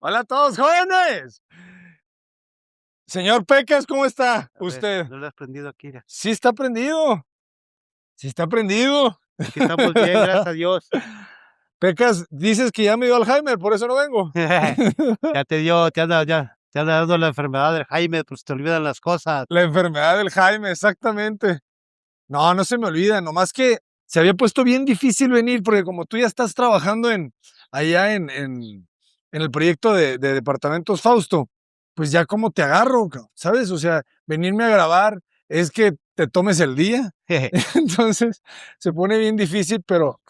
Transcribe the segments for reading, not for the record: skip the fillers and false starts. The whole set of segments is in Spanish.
Hola a todos, jóvenes. Señor Pecas, ¿cómo está A ver, usted? no le has prendido aquí, mira. Sí está prendido. Sí está prendido. Aquí estamos bien, gracias a Dios. Pecas, dices que ya me dio Alzheimer, por eso no vengo. Ya te anda dando la enfermedad del Jaime, pues te olvidan las cosas. La enfermedad del Jaime, exactamente. No, no se me olvida, nomás que se había puesto bien difícil venir, porque como tú ya estás trabajando allá en el proyecto de Departamentos Fausto, pues ya como te agarro, ¿sabes? O sea, venirme a grabar es que te tomes el día. Entonces se pone bien difícil, pero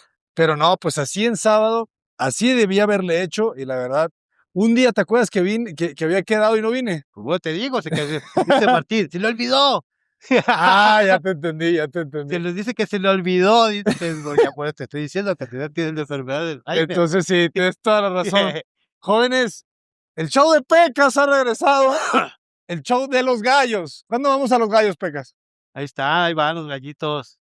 no, pues así en sábado, así debía haberle hecho, y la verdad, un día, ¿te acuerdas que vine, que había quedado y no vine? Como te digo, dice Martín, se le olvidó. Ah, ya te entendí, ya te Se entendí. les dice que se le olvidó, dice, no, ya pues te estoy diciendo que tienes la enfermedad del Jaime. Entonces sí, tienes toda la razón. Jóvenes, el show de Pecas ha regresado. El show de los gallos. ¿Cuándo vamos a los gallos, Pecas? Ahí está, ahí van los gallitos.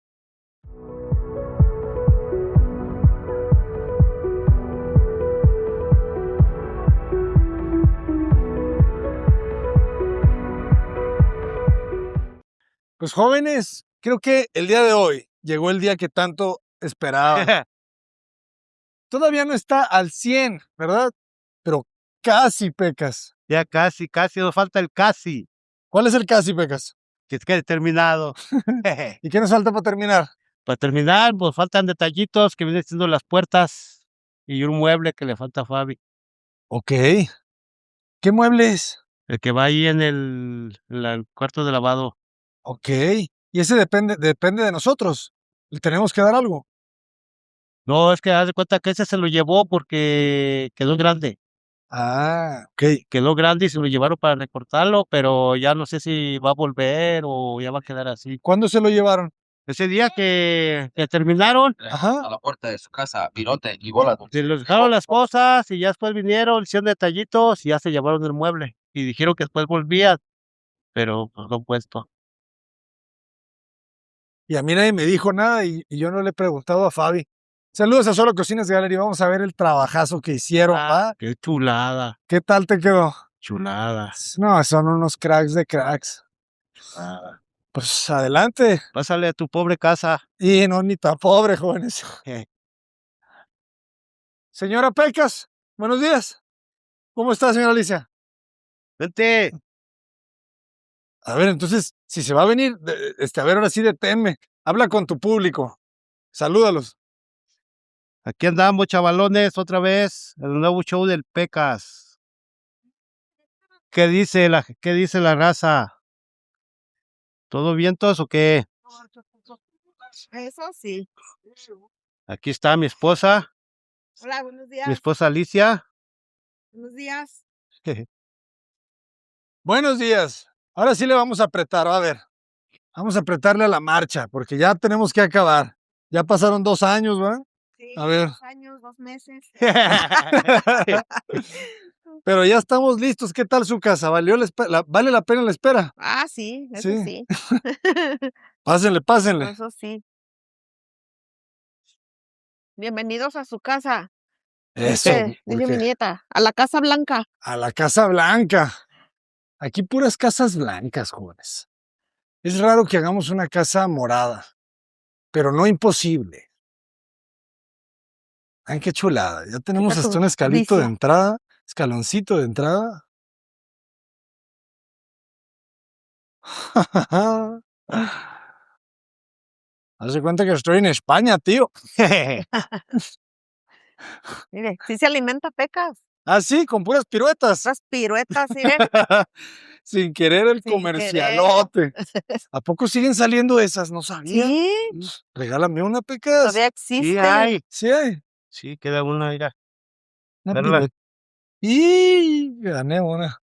Pues jóvenes, creo que el día de hoy llegó el día que tanto esperaban. Todavía no está al 100, ¿verdad? Pero casi, Pecas. Ya casi, nos falta el casi, ¿Cuál es el casi, Pecas? que quede terminado. ¿Y qué nos falta para terminar? Para terminar, pues faltan detallitos que vienen siendo las puertas y un mueble que le falta a Fabi, Ok. ¿Qué muebles? el que va ahí en el cuarto de lavado. Ok. Y ese depende de nosotros. ¿Le tenemos que dar algo? No, es que haz de cuenta que ese se lo llevó porque quedó grande. Ah, ok. Quedó grande y se lo llevaron para recortarlo, pero ya no sé si va a volver o ya va a quedar así. ¿Cuándo se lo llevaron? Ese día que terminaron, Ajá. A la puerta de su casa, virote y bola. se les dejaron las cosas y ya después vinieron, hicieron detallitos y ya se llevaron el mueble. Y dijeron que después volvían, pero pues no han puesto. Y a mí nadie me dijo nada y yo no le he preguntado a Fabi. Saludos a Solo Cocinas Gallery. Vamos a ver el trabajazo que hicieron, ¿va? Qué chulada, ¿Qué tal te quedó? chulada. No, son unos cracks de cracks. Chulada. Pues adelante. Pásale a tu pobre casa. Y no, ni tan pobre, jóvenes. Señora Pecas, buenos días. ¿Cómo está, señora Alicia? Vente, A ver, entonces, si se va a venir, a ver, ahora sí deténme. Habla con tu público. Salúdalos. aquí andamos, chavalones, otra vez, el nuevo show del Pecas. ¿Qué dice la raza? ¿Todo vientos o qué? Eso sí. Aquí está mi esposa, Hola, buenos mi días. esposa Alicia. Buenos días. Buenos días. Ahora sí le vamos a apretar, va a ver. Vamos a apretarle a la marcha, porque ya tenemos que acabar. Ya pasaron 2 años, ¿verdad? Sí, A ver. 2 años, 2 meses. Pero ya estamos listos. ¿Qué tal su casa? ¿Vale la pena la espera? Ah, sí, eso Sí. sí. Pásenle, pásenle. Eso sí. Bienvenidos a su casa. Eso, Dice mi porque nieta, a la Casa Blanca. a la Casa Blanca. Aquí puras casas blancas, jóvenes. Es raro que hagamos una casa morada, pero no imposible. Ay, qué chulada. Ya tenemos Chica, hasta tu un escaloncito de entrada. Haz de cuenta que estoy en España, tío. Mire, sí se alimenta Pecas. Ah, sí, con puras piruetas. Esas piruetas, mire, Sin querer el sin querer. comercialote. ¿A poco siguen saliendo esas? No sabía. Sí, Regálame una, Pecas. todavía Sí existe. hay, Sí hay. sí, queda una, mira. Una Verla. pirueta. Y gané una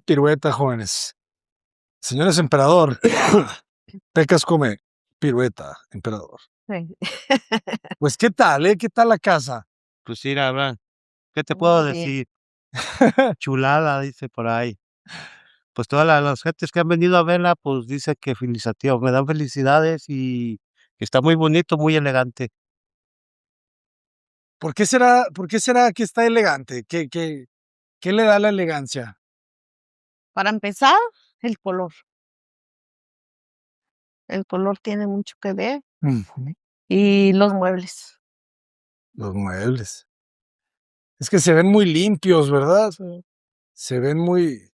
pirueta, jóvenes. Señores emperador, Pecas come pirueta, emperador. Sí. Pues, ¿qué tal, ¿Qué tal la casa? Pues mira, Abraham, ¿qué te puedo Muy bien. decir? Chulada, dice por ahí. Pues todas las gentes que han venido a verla, pues dice que felicitación, me dan felicidades y que está muy bonito, muy elegante. ¿Por qué será que está elegante? ¿Qué le da la elegancia? Para empezar, el color. El color tiene mucho que ver. Ujú. Y los muebles. Los muebles. Es que se ven muy limpios, ¿verdad? Sí. Se ven muy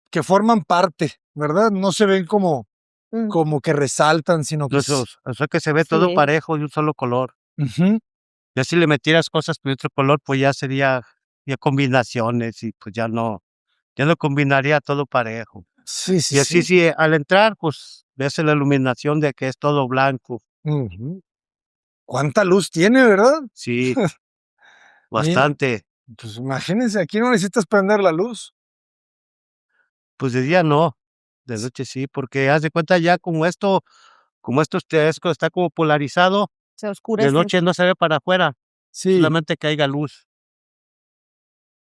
que forman parte, ¿verdad? No se ven como Mm, que resaltan, sino que O sea que se ve todo Sí. parejo de un solo color. Ujú. Ya si le metieras cosas de otro color, pues ya sería ya combinaciones y pues ya no combinaría todo parejo. Sí, sí, Y así sí. al entrar, pues ves la iluminación de que es todo blanco. Ujú. ¿Cuánta luz tiene, verdad? Sí, Bien, bastante. pues imagínense, aquí no necesitas prender la luz. Pues de día no, de noche sí, porque haz de cuenta ya como esto está como polarizado, Se de oscurece. noche no se ve para afuera, Sí, solamente que haya luz.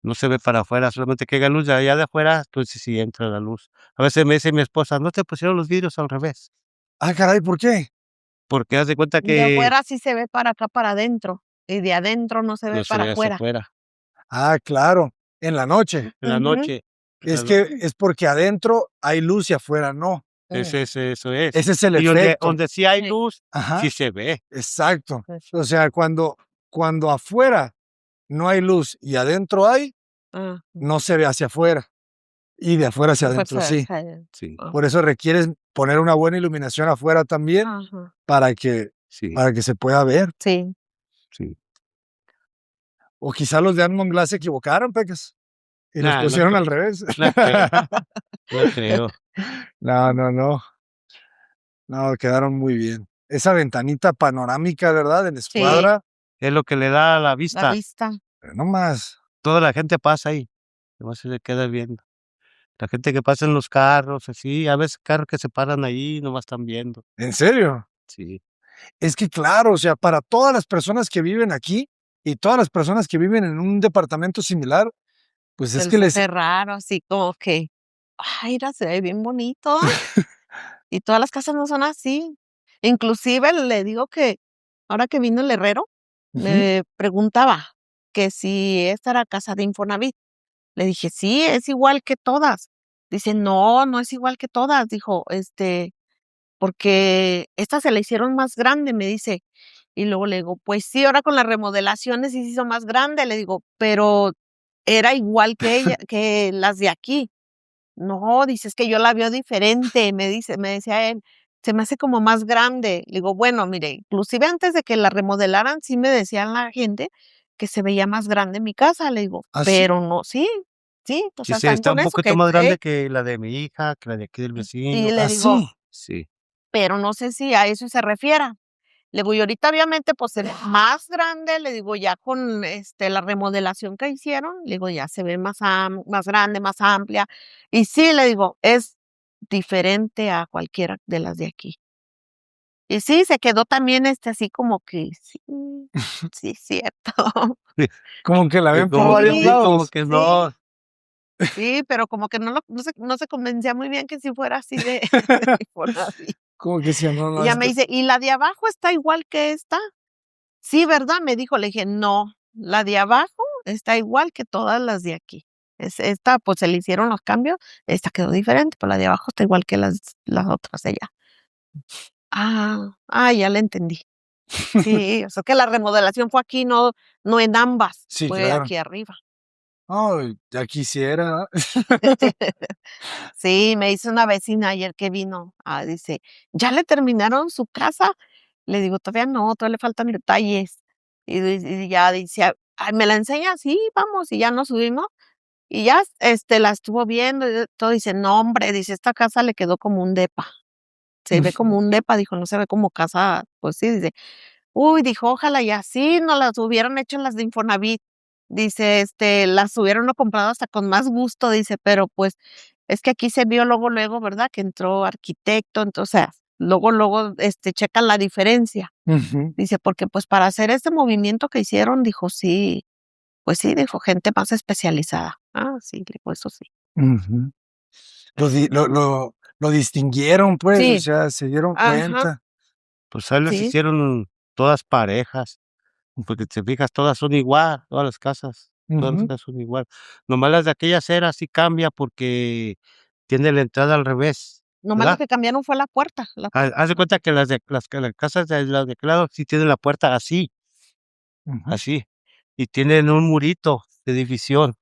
No se ve para afuera, solamente que haya luz de allá de afuera, entonces sí entra la luz. A veces me dice mi esposa: "¿No te pusieron los vidrios al revés?". caray, ¿por qué? Porque haz de cuenta De que afuera sí se ve para acá, para adentro. Y de adentro no se ve no se para ve hacia afuera. afuera. Claro, en la noche. En la Ujú. noche, Es la no que es porque adentro hay luz y afuera no. eso es. Ese es el Y donde efecto. sí hay Sí. luz, Ajá, sí se ve. exacto. Pues, O sea, cuando afuera no hay luz y adentro hay, ah, no se ve hacia afuera, y de afuera hacia adentro sí. Sí, ah, Por eso requieres poner una buena iluminación afuera también ajá. para que sí, se pueda ver. Sí. sí. O quizá los de Admont Glass se equivocaron, Pecas, y los No, pusieron al revés. no creo, no creo. No, no, no. No, quedaron muy bien. Esa ventanita panorámica, ¿verdad? En Sí, escuadra, Es lo que le da la la vista. vista. no más. Toda la gente pasa ahí, nomás se le queda viendo. La gente que pasa en los carros, así, a veces carros que se paran ahí, nomás están viendo. ¿En serio? Sí. Es que claro, o sea, para todas las personas que viven aquí y todas las personas que viven en un departamento similar, pues es Se que les les hace raro, así como que, ay, mira, se ve bien bonito. Y todas las casas no son así. Inclusive le digo que ahora que vino el herrero, Ujú. me preguntaba que si esta era casa de Infonavit. Le dije: "Sí, es igual que todas". Dice: "No, no es igual que todas", dijo, "porque esta se la hicieron más grande", me dice. Y luego le digo: "Pues sí, ahora con las remodelaciones sí se hizo más grande", le digo, "pero era igual que que las de aquí". No, dice: "Es que yo la veo diferente", me decía él, "se me hace como más grande". Le digo: "Bueno, mire, inclusive antes de que la remodelaran, sí me decían la gente que se veía más grande mi casa", le digo, ¿Ah, sí? "pero no", sí, sí, o Sí, sea, sí, están está con un eso poquito que más grande que la de mi hija, que la de aquí del y vecino. le ¿Ah, digo: sí? Sí, "Pero no sé si a eso se refiera". Le digo: "Y ahorita obviamente, pues, se ve más grande", le digo, "ya con, la remodelación que hicieron", le digo, "ya se ve más grande, más amplia". Y sí, le digo, es diferente a cualquiera de las de aquí. Y sí, se quedó también, así como que sí, sí, cierto. Como que la y ven por como varios Sí, como lados. que sí, no. sí, pero como que no se convencía muy bien que sí fuera así de Infonavit. Como que decían, no, Y no, ella me dice: "¿Y la de abajo está igual que esta?". Sí, ¿verdad? Me dijo, le dije: "No, la de abajo está igual que todas las de aquí. Esta, pues, se le hicieron los cambios, esta quedó diferente, pero la de abajo está igual que las otras de allá". Ya le entendí. Sí, o sea, que la remodelación fue aquí, no en ambas, Sí, fue claro. aquí arriba. Ay, ya quisiera. Sí, me dice una vecina ayer que vino, dice: "¿Ya le terminaron su casa?". Le digo: "Todavía no, todavía le faltan detalles". Y ya dice: "Ay, ¿me la enseñas?". "Sí, vamos", y ya nos subimos, y ya, la estuvo viendo y todo, dice: "No, hombre", dice: "Esta casa le quedó como un depa, se ve como un depa", dijo, "no se ve como casa", pues sí, dice: "Uy", dijo, "ojalá y así nos las hubieran hecho las de Infonavit". Dice, "las hubieran comprado hasta con más gusto", dice, "pero, pues, es que aquí se vio luego, luego, ¿verdad?, que entró arquitecto, entonces, o sea, luego, luego, checan la diferencia". Ujú, Dice, "porque, pues, para hacer este movimiento que hicieron", dijo, "sí, pues sí", dijo, "gente más especializada". Sí, le dijo, "eso sí". ujú. Lo distinguieron, pues, o Sí, sea, se dieron ajá, cuenta. Pues ahí las sí, hicieron todas parejas. Porque te fijas, todas son igual, todas las casas Ujú. son igual. Nomás las de aquella acera sí cambia porque tiene la entrada al revés, Nomás lo ¿verdad? que cambiaron fue la puerta. Haz de cuenta que las casas de las de aquel lado sí tienen la puerta así, Ujú. así, y tienen un murito de división,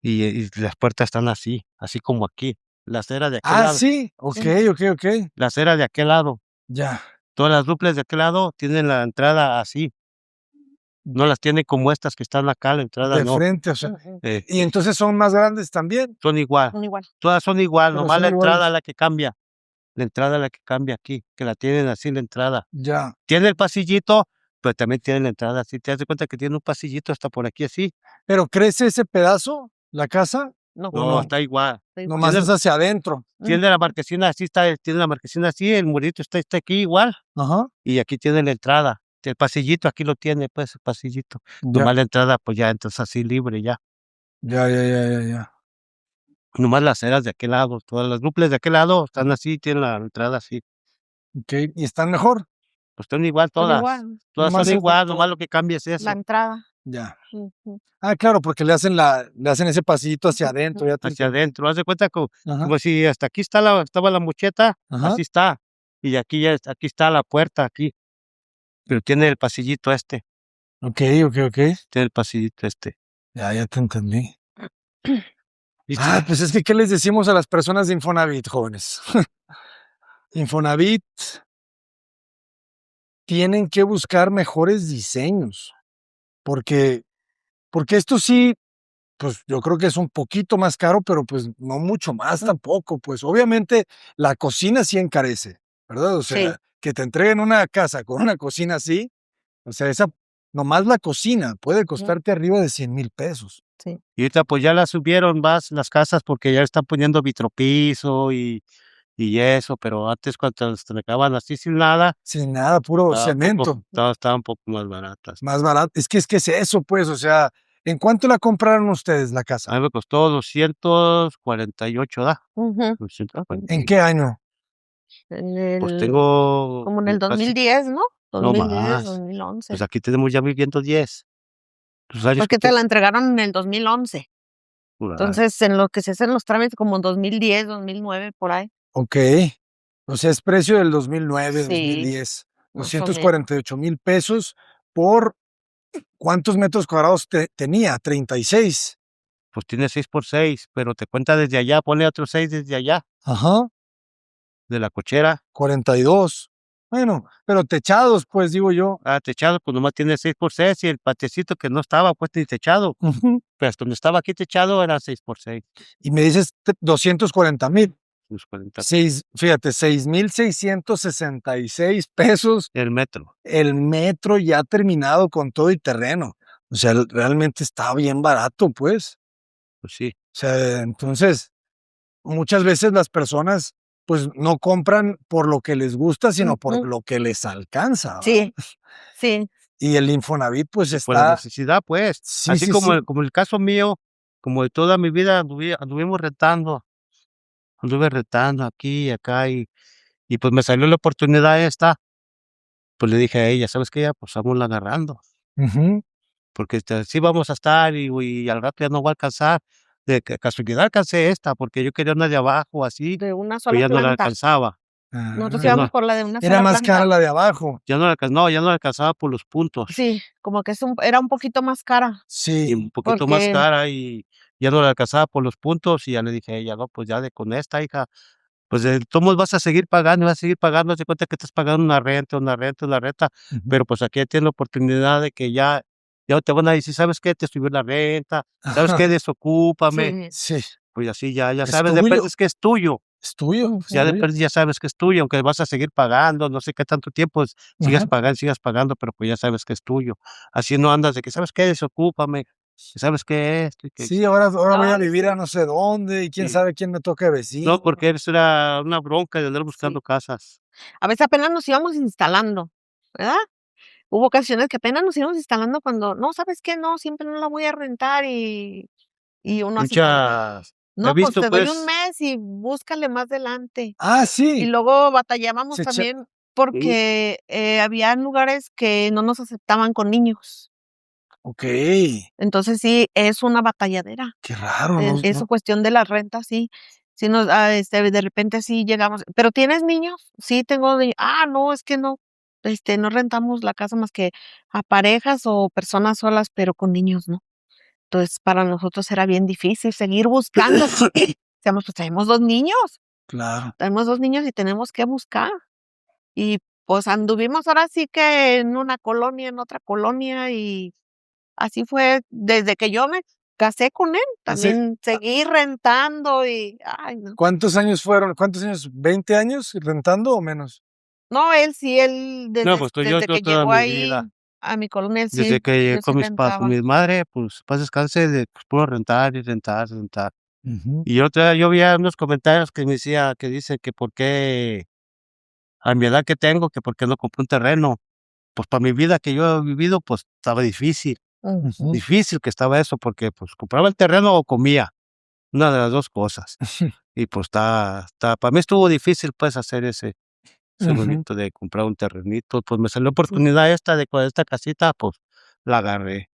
y las puertas están así, así como aquí. La acera de aquel Ah, lado, sí. sí, Okey. la acera de aquel lado. Ya. Todas las duples de aquel lado tienen la entrada así, no las tiene como estas que están acá, la entrada De no, frente, o sea, Ujú. y entonces son más grandes también, son igual, Son igual. todas son igual, pero nomás son la entrada iguales. es la que cambia, la entrada es la que cambia aquí, que la tienen así la entrada. Ya. Tiene el pasillito, pero también tiene la entrada así, te das de cuenta que tiene un pasillito hasta por aquí así. ¿Pero crece ese pedazo, la casa, No, o No, no? está igual. está igual. Nomás Tiene es hacia adentro. tiene la marquesina así, tiene la marquesina así, el murito está aquí igual, Ajá. y aquí tiene la entrada. El pasillito aquí lo tiene, pues, el pasillito. Ya, Nomás la entrada, pues, ya entras así libre ya. ya. Nomás las aceras de aquel lado, todas las duples de aquel lado están así, tienen la entrada así. Okey, ¿y están mejor? Pues están igual Son todas, igual. todas son Nomás es igual, nomás lo que cambia es La eso, entrada. ya. Ujú. Ah, claro, porque le hacen ese pasillito hacia adentro, ya te hacia entendí. adentro. Haz de cuenta Ajá, como si hasta aquí estaba la mocheta, ajá. así está. Y aquí está la puerta aquí, pero tiene el pasillito Okey. tiene el pasillito Ya te entendí. Y Ah, pues es que, ¿qué les decimos a las personas de Infonavit, jóvenes? Infonavit tienen que buscar mejores diseños, porque esto sí, pues, yo creo que es un poquito más caro, pero, pues, no mucho más tampoco, pues, obviamente, la cocina sí encarece, ¿verdad? O Sí. sea, que te entreguen una casa con una cocina así, o sea, esa nomás la cocina puede costarte arriba de 100,000 pesos. Sí. ahorita, pues, ya las subieron más las casas porque ya están poniendo vitropiso y eso, pero antes cuando las entregaban así sin nada, Sin nada, puro cemento, estaban un poco más baratas. más barato. Es que es eso, pues, o sea, ¿en cuánto la compraron ustedes la A casa? mí me costó 248, ¿da? Ujú. 248. ¿En qué año? En Pues el tengo Como en el casi 2010, ¿no? no 2010, más. 2011. Pues aquí tenemos ya viviendo 10. Los años que Porque te la entregaron en el 2011. por ahí. Entonces, en lo que se hacen los trámites, como en 2010, 2009, por ahí. Okey. O sea, es precio del 2009, Sí, 2010. más o menos. 248,000 pesos por, ¿cuántos metros cuadrados tenía? 36. Pues tiene 6 por 6, pero te cuenta desde allá, ponle otros 6 desde allá, Ajá, de la cochera. 42. Bueno, pero techados, pues, digo yo. Techado, pues nomás tiene 6 por 6 y el patiecito que no estaba, pues, ni techado. Ujú. Pero hasta donde estaba aquí techado era 6 por 6, Y me dices 240,000. unos 40 Fíjate, 6,666 pesos el metro. el metro ya terminado con todo y terreno. O sea, realmente está bien barato, pues. Pues sí. O sea, entonces, muchas veces las personas, pues, no compran por lo que les gusta, sino por Ujú. lo que les alcanza, ¿va? Sí, sí. Y el Infonavit, pues, Y por la está necesidad, pues. sí, Así sí, como sí. como el caso mío, como de toda mi vida anduvimos rentando, anduve rentando aquí y acá y pues me salió la oportunidad esta, pues le dije a ella: "¿Sabes qué? Ya, pues vámonos agarrando, Ujú. porque, sí vamos a estar y al rato ya no voy a alcanzar". De casualidad alcancé esta, porque yo quería una de abajo así, De una pero sola ya no la planta. alcanzaba. Nosotros Ah, Ya íbamos no por la de una era sola más cara planta. la de abajo. ya no la alcanzaba por los puntos, Sí, como que era un poquito más cara, y Sí. un poquito más porque cara, y ya no la alcanzaba por los puntos, y ya le dije a ella: "No, pues ya con esta, hija, pues de todos modos vas a seguir pagando, vas a seguir pagando, haz de cuenta que estás pagando una renta, Ujú. pero pues aquí ya tienes la oportunidad de que ya no te van a decir: "¿Sabes qué? Te subió la renta, ¿sabes qué? Desocúpame". sí. Sí, Pues así ya es sabes, de tuyo, es que es tuyo, es tuyo, es ya de tuyo. Ujú. ya sabes que es tuyo, aunque vas a seguir pagando, no sé qué tanto tiempo Ajá. sigas pagando, pero pues ya sabes que es tuyo. Así no andas de que: "¿Sabes qué? Desocúpame, ¿sabes qué? Esto y que". Sí, ahora voy a Ay, vivir a sí, no sé dónde, y quién Sí. sabe quién me toque de No, vecino. porque eso era una bronca de andar sí. buscando casas. A veces apenas nos íbamos instalando, ¿verdad? Hubo ocasiones que apenas nos íbamos instalando cuando: "No, ¿sabes qué? No, siempre no la voy a rentar", y uno así como: Muchas he "No, pues visto, te doy un pues mes y búscale más adelante". Y Sí, luego batallábamos se echa también porque había lugares que no nos aceptaban con niños. Ok, Entonces sí, es una batalladera. qué raro, ¿no? Esa cuestión de las rentas, sí. Sí nos, de repente sí llegamos. ¿Pero tienes niños? Sí, tengo niños. Ah, no, es que no. No rentamos la casa más que a parejas o personas solas, pero con niños no. Entonces, para nosotros era bien difícil seguir buscando. Decíamos, pues tenemos 2 niños, Claro. y tenemos que buscar. Y pues anduvimos ahora sí que en una colonia, en otra colonia, y así fue desde que yo me casé con él. Hace- También seguí rentando y, ay, no. ¿Cuántos años fueron? ¿Cuántos años? ¿20 años rentando o menos? No, él sí, él No, pues yo desde que toda llegó mi ahí vida, a mi colonia, él desde sí, que llegué él sí con rentaba. mi madre, pues paz descanse, de pues, puro rentar y rentar, rentar. Ujú. Y yo vi unos comentarios que me decía, que dicen que por qué, a mi edad que tengo, que por qué no compré un terreno. Pues para mi vida que yo he vivido, pues estaba difícil, Ujú. difícil que estaba eso, porque pues compraba el terreno o comía, una de las 2 cosas. Y pues para mí estuvo difícil pues hacer ese Ujú. movimiento de comprar un terrenito, pues me salió la oportunidad esta de con esta casita, pues la agarré.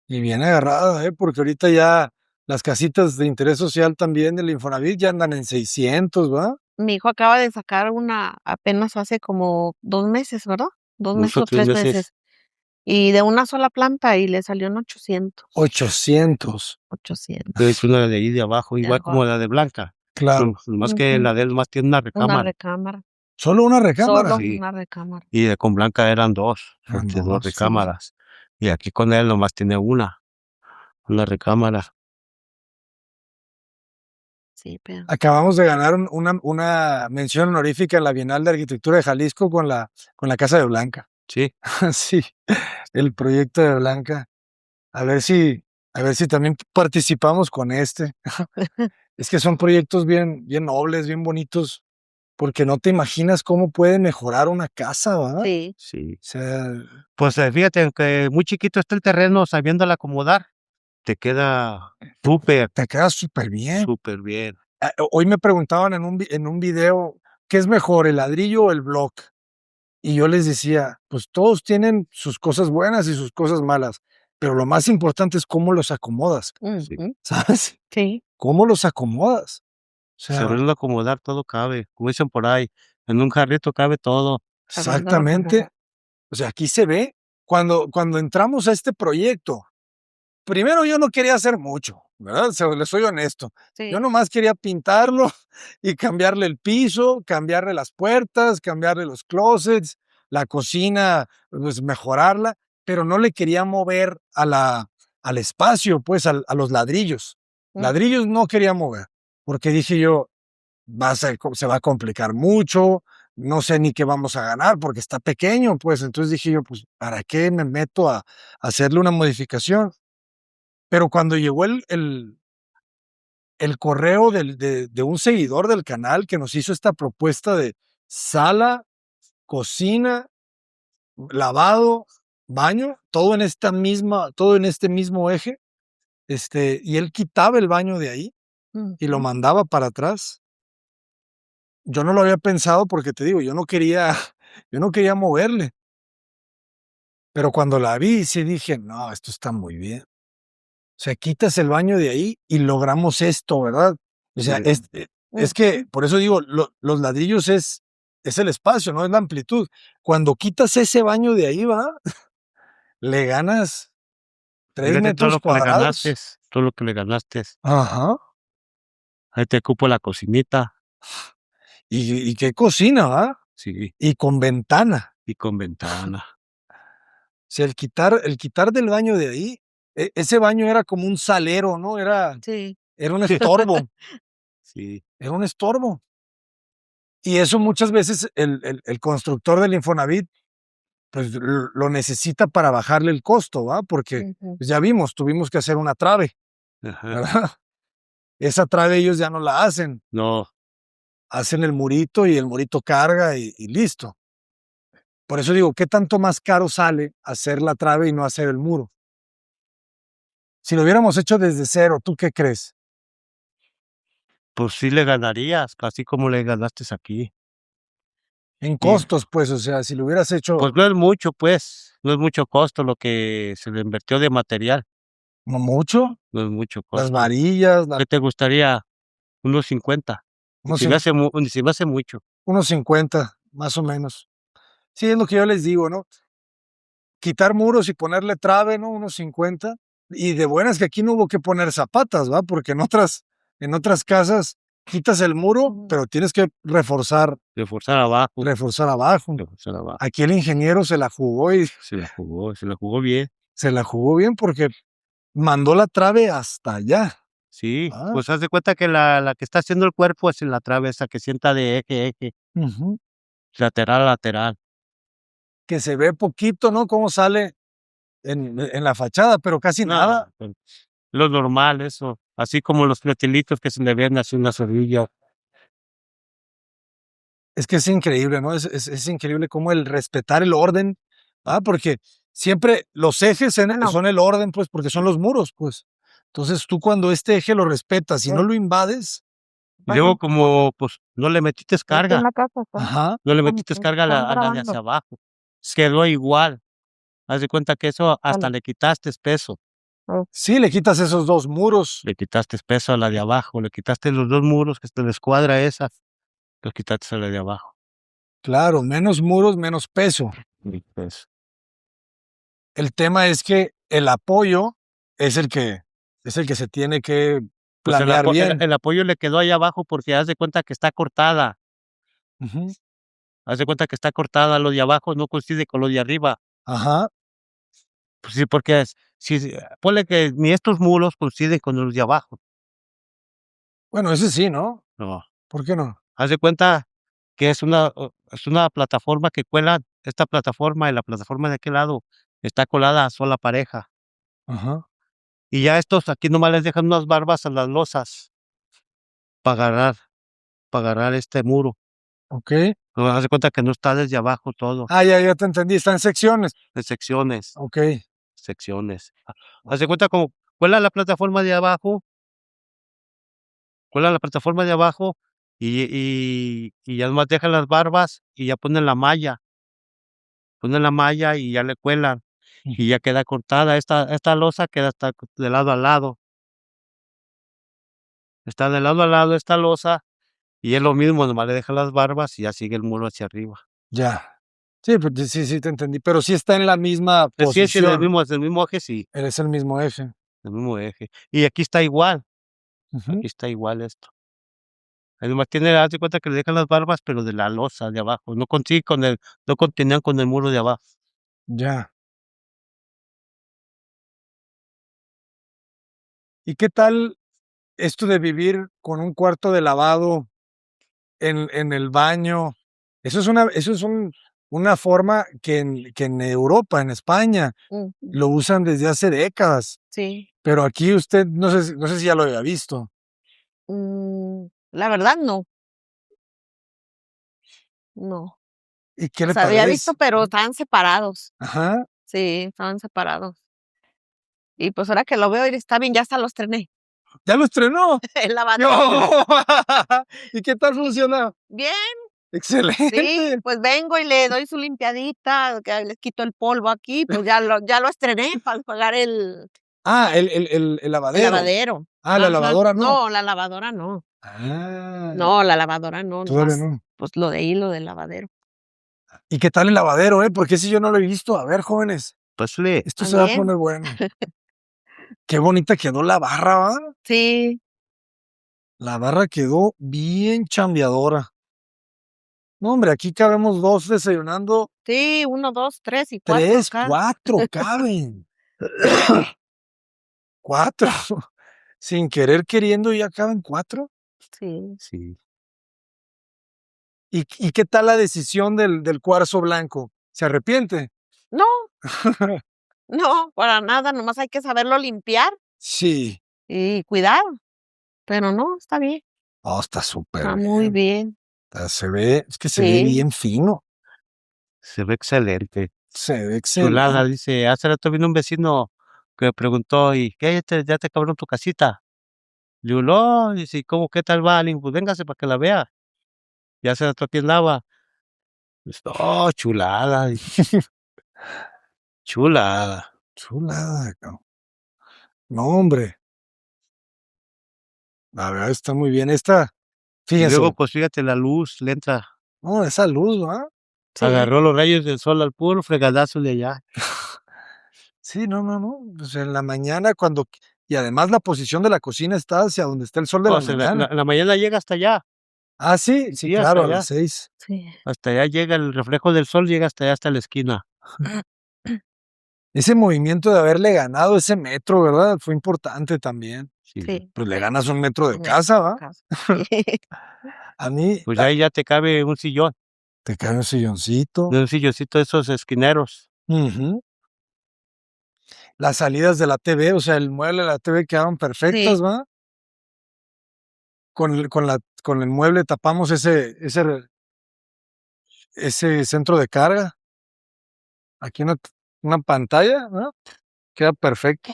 Y bien agarrada, porque ahorita ya las casitas de interés social también del Infonavit ya andan en 600, ¿va? Mi hijo acaba de sacar una apenas hace como 2 meses, ¿verdad? 2 2 meses o o 3 3 meses, meses. Y de una sola planta y le salió en 800. 800, yo hice 800. una de ahí de abajo, De igual como abajo. la de Blanca, claro. nomás que la de él más tiene una Una recámara. recámara. ¿Solo una recámara? Solo Sí. una recámara. Y con Blanca eran 2, Ah, de 2 no, sí. recámaras. Y aquí con él nomás tiene una recámara. Sí, pero Acabamos de ganar una mención honorífica en la Bienal de Arquitectura de Jalisco con la Casa de Blanca. Sí, Sí, el proyecto de Blanca. A ver si también participamos con este. Es que son proyectos bien, bien nobles, bien bonitos, porque no te imaginas cómo puede mejorar una casa, ¿va? O sí. sí. sea, Pues, fíjate, aunque muy chiquito está el terreno, sabiéndolo acomodar, te queda súper, te queda súper bien. súper bien. Hoy me preguntaban en un video, ¿qué es mejor, el ladrillo o el block? Y yo les decía, pues todos tienen sus cosas buenas y sus cosas malas, pero lo más importante es cómo los acomodas, Sí. Ujú. ¿sabes? Sí. ¿Cómo los acomodas? O sea, Saberlo acomodar todo cabe, como dicen por ahí, en un jarrito cabe todo. Sabiéndolo acomodar. exactamente. O sea, aquí se ve, cuando entramos a este proyecto, primero yo no quería hacer mucho, ¿verdad? Les soy honesto. Yo Sí. nomás quería pintarlo y cambiarle el piso, cambiarle las puertas, cambiarle los closets, la cocina, pues mejorarla, pero no le quería mover al espacio, pues a los ladrillos. Ujú. Ladrillos no quería mover, porque dije yo, se va a complicar mucho, no sé ni qué vamos a ganar porque está pequeño, pues entonces dije yo, pues, ¿para qué me meto a hacerle una modificación? Pero cuando llegó el correo de un seguidor del canal que nos hizo esta propuesta de sala, cocina, lavado, baño, todo en este mismo eje, y él quitaba el baño de ahí y lo Ujú. mandaba para atrás. Yo no lo había pensado porque te digo, yo no quería yo no quería moverle, pero cuando la vi, sí dije: "No, esto está muy bien". O sea, quitas el baño de ahí y logramos esto, ¿verdad? O sea, Sí. es que, Ujú. por eso digo, los ladrillos es el espacio, no es la amplitud. Cuando quitas ese baño de ahí, ¿va? Le ganas 3 Fíjate todo metros lo que le ganaste, cuadrados. todo lo que le ganaste. Ajá. Ahí te cupo la cocinita, Y qué cocina, ¿va? sí, Y con ventana. y con ventana. O sea, el quitar del baño de ahí, ese baño era como un salero, ¿no? Sí. Era un estorbo, Sí, era un estorbo. Y eso muchas veces el constructor del Infonavit, pues, lo necesita para bajarle el costo, ¿va? Porque, Ujú. pues, ya vimos, tuvimos que hacer una trave, ajá. ¿verdad? Esa trave ellos ya no la hacen, No, hacen el murito y el murito carga y listo. Por eso digo, ¿qué tanto más caro sale hacer la trave y no hacer el muro? Si lo hubiéramos hecho desde cero, ¿tú qué crees? pues sí le ganarías, así como le ganaste aquí. En Y, costos, pues, o sea, si lo hubieras pues hecho no es mucho, pues, no es mucho costo lo que se le invirtió de material, no mucho, no es mucho las costo. varillas, ¿Qué te gustaría? Unos 50. Y unos, se me cin- hace ni se me hace mucho. unos 50, más o menos. Sí, es lo que yo les digo, ¿no? Quitar muros y ponerle trave, ¿no? Unos 50. Y de buenas que aquí no hubo que poner zapatas, ¿va? Porque en otras casas quitas el muro, Ujú. pero tienes que Reforzar abajo, reforzar abajo. reforzar abajo. Aquí el ingeniero se la jugó y Se la jugó bien. se la jugó bien porque mandó la trave hasta allá. Sí, ¿Va? pues haz de cuenta que la que está haciendo el cuerpo es en la trave esa que sienta de eje a eje, Ujú. lateral a lateral. Que se ve poquito, ¿no? Cómo sale en la fachada, pero casi nada. Nada, lo normal eso, así como los platilitos que se le ven así en las orillas. Es que es increíble, ¿no? Es increíble cómo el respetar el orden, ¿va? Porque siempre los ejes Bueno, son el orden, pues, porque son los muros, pues. Entonces tú cuando este eje lo respetas y no lo invades, Y luego bueno, como, pues, no le metiste aquí en carga, la casa ajá, no le metiste carga a están la de grabando. hacia abajo, quedó igual. Haz de cuenta que eso hasta Vale. le quitaste peso, sí, le quitas esos dos muros, le quitaste peso a la de abajo, le quitaste los 2 muros que te la escuadra esa, los quitaste a la de abajo. claro, menos muros, menos peso. Y pues, El tema es que el apoyo es es el que se tiene que pues planear bien. el apoyo le quedó ahí abajo porque haz de cuenta que está cortada, Ujú. haz de cuenta que está cortada, lo de abajo no coincide con lo de arriba. Ajá. Pues sí, porque ponle que ni estos muros coinciden con los de abajo. Bueno, ese sí, ¿no? No, ¿Por qué no? haz de cuenta que es una plataforma que cuela esta plataforma y la plataforma de aquel lado está colada a sola pareja. Ajá. Y ya estos aquí nomás les dejan unas barbas a las losas para agarrar este muro. Okey. No, haz de cuenta que no está desde abajo todo, Ah, ya te entendí, está en secciones. en secciones, Okey. secciones. Haz de cuenta como cuela la plataforma de abajo, cuela la plataforma de abajo y ya nomás dejan las barbas y ya ponen la malla y ya le cuelan y ya queda cortada. Esta losa queda hasta de lado a lado. Está de lado a lado esta losa y es lo mismo, nomás le dejan las barbas y ya sigue el muro hacia arriba. Ya. Sí, pues sí te entendí, pero sí está en la misma Sí, es posición. es el mismo eje, sí, Es el mismo eje. el mismo eje. Y Ujú. aquí está igual esto. Ahí nomás haz de cuenta que le dejan las barbas, pero de la losa de abajo, no continúan con el muro de abajo. Ya. ¿Y qué tal esto de vivir con un cuarto de lavado en el baño? Eso es una forma que en Europa, en España, Ujú. lo usan desde hace décadas, Sí. pero aquí usted no sé si ya lo había visto. La verdad no, no. ¿Y qué O le sea, había visto, parece? pero estaban separados. Ajá. Sí, estaban separados. Y pues ahora que lo veo, está bien, ya hasta los estrené. ¿Ya lo estrenó? El lavadero. ¡No! ¿Y qué tal funciona? Bien, sí, Excelente. pues vengo y le doy su limpiadita, que les quito el polvo aquí, pues ya lo estrené para pagar Ah, el el lavadero. lavadero. Ah, la Ajá. lavadora no. No, la lavadora no. Ah, No, la lavadora no, todavía nomás, no. pues lo de ahí, lo del lavadero. ¿Y qué tal el lavadero, Porque ese yo no lo he visto. A ver, jóvenes, Pues le esto se va a También. poner bueno. Qué bonita quedó la barra, ¿va? Sí, La barra quedó bien chambeadora. No, hombre, aquí cabemos 2 desayunando, sí, 1, 2, 3 y 4 3, acá. 4 caben. 4. Sin querer queriendo ya caben 4. Sí. sí. ¿Y qué tal la decisión del cuarzo blanco? ¿Se arrepiente? No, no, para nada, nomás hay que saberlo limpiar Sí. y cuidar, pero no, está bien, Oh, está súper está muy bien. bien. Se ve, es que se ve Sí, bien fino. Se ve excelente. Se ve Chulada, excelente. dice, hace rato vino un vecino que me preguntó: "¿Y qué, ya te acabaron tu casita?". Le digo: "No", dice: "¿Cómo qué tal va?". Le digo: "Pues véngase para que la vea". Ya hace rato aquí andaba. Oh, chulada. Chulada. Chulada, cabrón. No, hombre. La verdad está muy bien. Esta, Y luego, fíjense, pues fíjate, la luz le entra. no, esa luz, ¿va? Sí, Agarró los rayos del sol al puro fregadazo de allá. Sí, no. Pues en la mañana y además la posición de la cocina está hacia donde está el sol de la O sea, mañana. en la mañana llega hasta allá. Ah, sí, Sí, hasta claro, a allá. las 6. sí. Hasta allá llega el reflejo del sol, llega hasta allá, hasta la esquina. Ese movimiento de haberle ganado ese metro, ¿verdad? Fue importante también. Sí. Sí. Pues le ganas un metro de Un casa, ¿va? casa. A mí, Pues ahí ya te cabe un sillón, te cae un silloncito. de un silloncito de esos esquineros. Ujú. Las salidas de la TV, o sea, el mueble de la TV quedaron perfectas, Sí. ¿va? Con el mueble tapamos ese centro de carga. Aquí una pantalla, ¿no? Queda perfecto.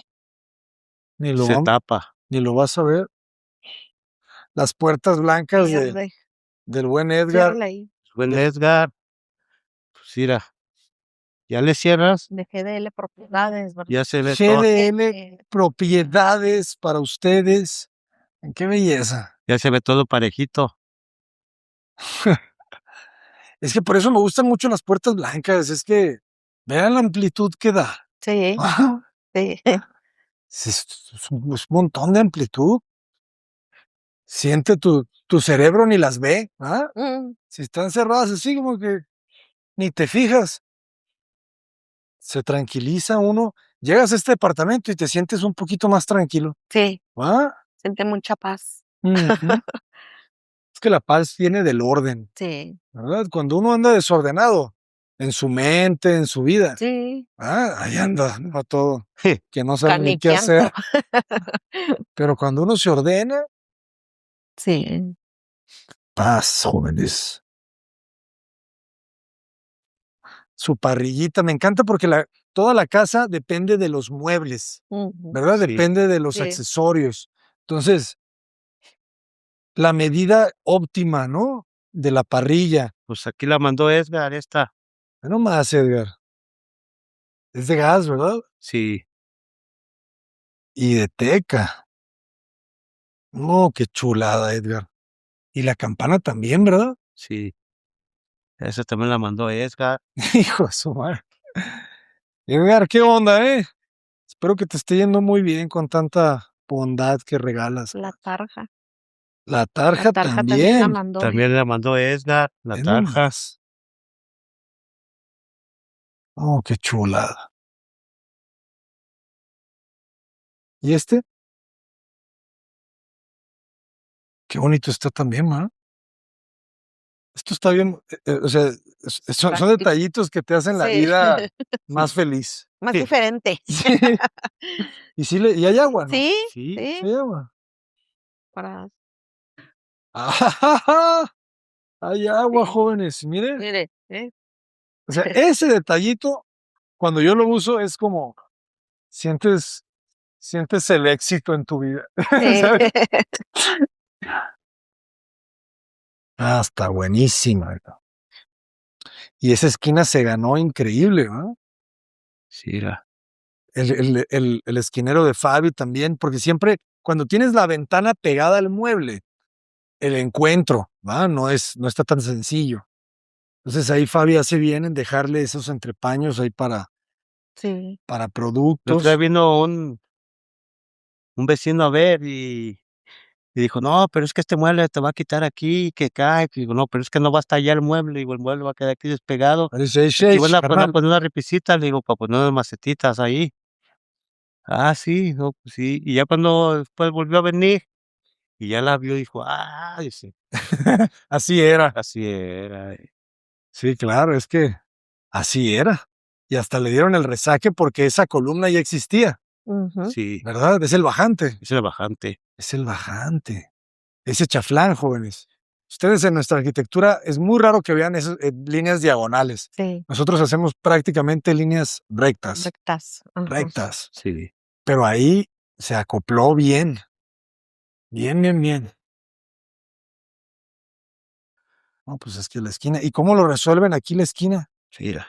Ni lo, Se vam- tapa. ni lo vas a ver. Las puertas blancas Pierde. del buen Edgar. Ciérrale ahí. Buen De- Edgar, pues mira, ya le cierras, De GDL Propiedades, ¿verdad? ya se ve todo, GDL propiedades para ustedes. Qué belleza. ya se ve todo parejito. Es que por eso me gustan mucho las puertas blancas. Es que vean la amplitud que da. Sí, sí. Es un montón de amplitud. Siente tu cerebro ni las ve. ¿Ah? Mm, Si están cerradas así como que ni te fijas. Se tranquiliza uno. Llegas a este departamento y te sientes un poquito más tranquilo. sí, ¿Va? siente mucha paz. Ujú. Es que la paz viene del orden, Sí, ¿verdad? Cuando uno anda desordenado en su mente, en su vida, sí. ahí anda, ¿no? Todo, Je, que no sabe ni qué Caniqueando. hacer. Pero cuando uno se ordena, Sí. paz, jóvenes. Su parrillita, me encanta porque toda la casa depende de los muebles, Ujú. ¿verdad? Sí. Depende de los Sí. accesorios. Entonces, la medida óptima, ¿no? De la parrilla. Pues aquí la mandó Edgar, esta. Ve nomás, Edgar. Es de gas, ¿verdad? Sí, Y de teca. No, qué chulada, Edgar. Y la campana también, ¿verdad? sí. Esa también la mandó Edgar. Hijo de su madre. Edgar, ¿qué onda, eh? Espero que te esté yendo muy bien con tanta bondad que regalas. La tarja. La tarja La tarja también la también. mandó. También la mandó Edgar, la Ve tarja. nomás. Oh, qué chulada. ¿Y este? Qué bonito está también, ¿ma? Esto está bien, o sea, son Práctico. detallitos que te hacen la Sí. vida más feliz. Más Sí. diferente. Sí. Y hay agua, ¿no? Sí, Sí. sí. Sí hay agua. Para, ¡Ajajaja! Hay agua, Sí. jóvenes. Miren, mire, o sea, ese detallito, cuando yo lo uso, es como sientes el éxito en tu vida. Sí. ¿Sabes? Está buenísima. Y esa esquina se ganó increíble, ¿no? Sí, era. El esquinero de Fabi también, porque siempre cuando tienes la ventana pegada al mueble, el encuentro, ¿va? No está tan sencillo. Entonces ahí Fabi hace bien en dejarle esos entrepaños ahí para Sí. El otro productos. día vino un vecino a ver y dijo, no, pero es que este mueble te va a quitar aquí, que cae. Y digo, no, pero es que no va hasta allá el mueble. Digo, el mueble va a quedar aquí despegado. Dice, Y van a carnal. poner una repisita, le digo, para poner unas macetitas ahí. Ah, sí, no, pues sí. Y ya cuando después volvió a venir y ya la vio, dijo, dice, Así era. así era. Sí, claro, es que así era. Y hasta le dieron el resaque porque esa columna ya existía, Ujú. Sí, ¿verdad? Es el bajante. es el bajante. Es el bajante. Ese chaflán, jóvenes. Ustedes en nuestra arquitectura es muy raro que vean esas líneas diagonales. Sí. Nosotros hacemos prácticamente líneas rectas, Rectas. Ajá. rectas. Sí. Pero ahí se acopló bien. Bien. No, pues es que la esquina. ¿Y cómo lo resuelven aquí la esquina? Mira.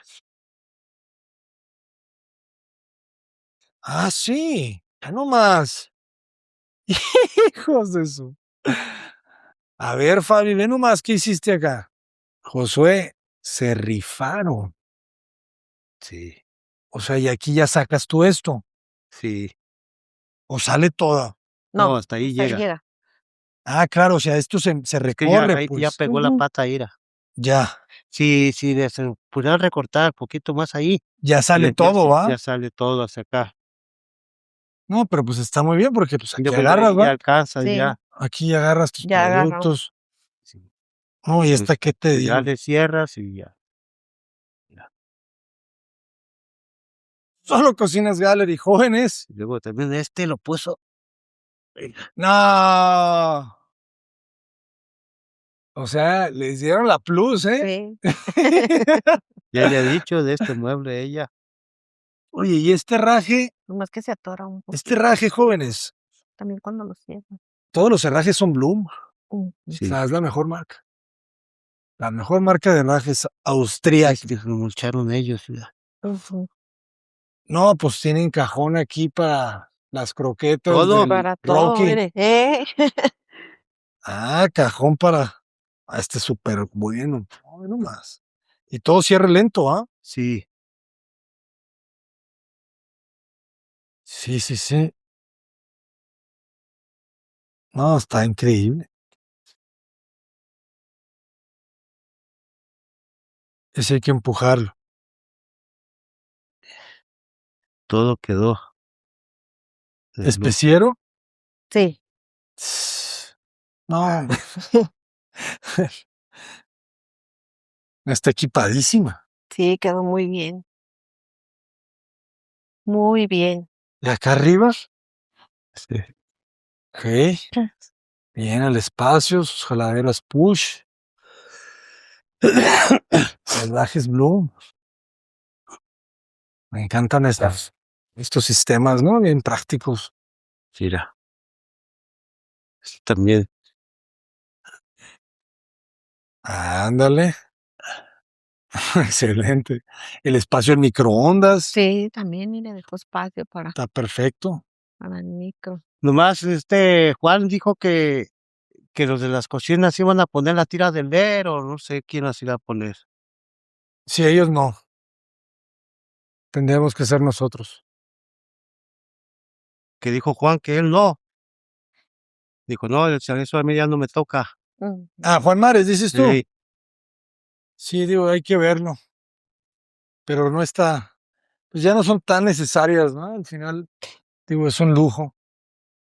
Ah, sí. Ya nomás. Hijos de su. A ver, Fabi, ve nomás qué hiciste acá. Josué, se rifaron. Sí, O sea, y aquí ya sacas tú esto. sí. O sale toda. No, No, hasta ahí hasta ahí llega. llega. Ah, claro, o sea, esto se Es que ya, recorre, ahí ya pues. pegó la Ujú. pata, ira. Ya, Si se pudiera recortar poquito más ahí, ya sale ya, todo, ¿va? ya sale todo hacia acá. No, pero pues está muy bien porque pues Ya, aquí pues, agarras, ahí ¿va? ya alcanza, Sí, ya. Aquí agarras tus ya agarró. productos. Sí. No, y Pues, esta, ¿qué te ya digo? le cierras y ya. Mira. Solo Cocinas Gallery, jóvenes. Y luego también lo puso. No. O sea, les dieron la plus, ¿eh? Sí. Ya le he dicho de este mueble ella. Oye, y Nomás que se atora un este poquito herraje, jóvenes, también cuando lo cierran. todos los herrajes son Bloom. Ujú. O Sí. sea, es la mejor marca. La mejor marca de herrajes austríaca. Es que lo mulcharon ellos. Mira. Ujú. No, pues tienen cajón aquí para las croquetas Todo. del Para todo, Rocky. mire. Ah, cajón para. Ah, este es súper bueno. Ay, no más. Y todo cierre lento, ¿ah? Sí. Sí, sí, sí. No, está increíble. Ese hay que empujarlo. Todo quedó. de luz. ¿Especiero? Sí. No. Está equipadísima. Sí, quedó muy bien. Muy bien. ¿Y acá arriba? Sí. Ok. Bien, el espacio, sus jaladeras push. Salvajes Bloom. Me encantan estos sistemas, ¿no? Bien prácticos. Mira. Este también. Ándale. Excelente. El espacio en microondas. Sí, también, y le dejó espacio para Está perfecto. el micro. Nomás Juan dijo que los de las cocinas iban a poner la tira del LED o no sé quién las iba a poner. Si ellos no, tendríamos que ser nosotros. Que dijo Juan que él no. Dijo, no, eso a mí ya no me toca. Ujú. Ah, Juan Mares, dices tú. Sí. Sí, digo, hay que verlo. Pero no está, pues ya no son tan necesarias, ¿no? Al final, digo, es un lujo.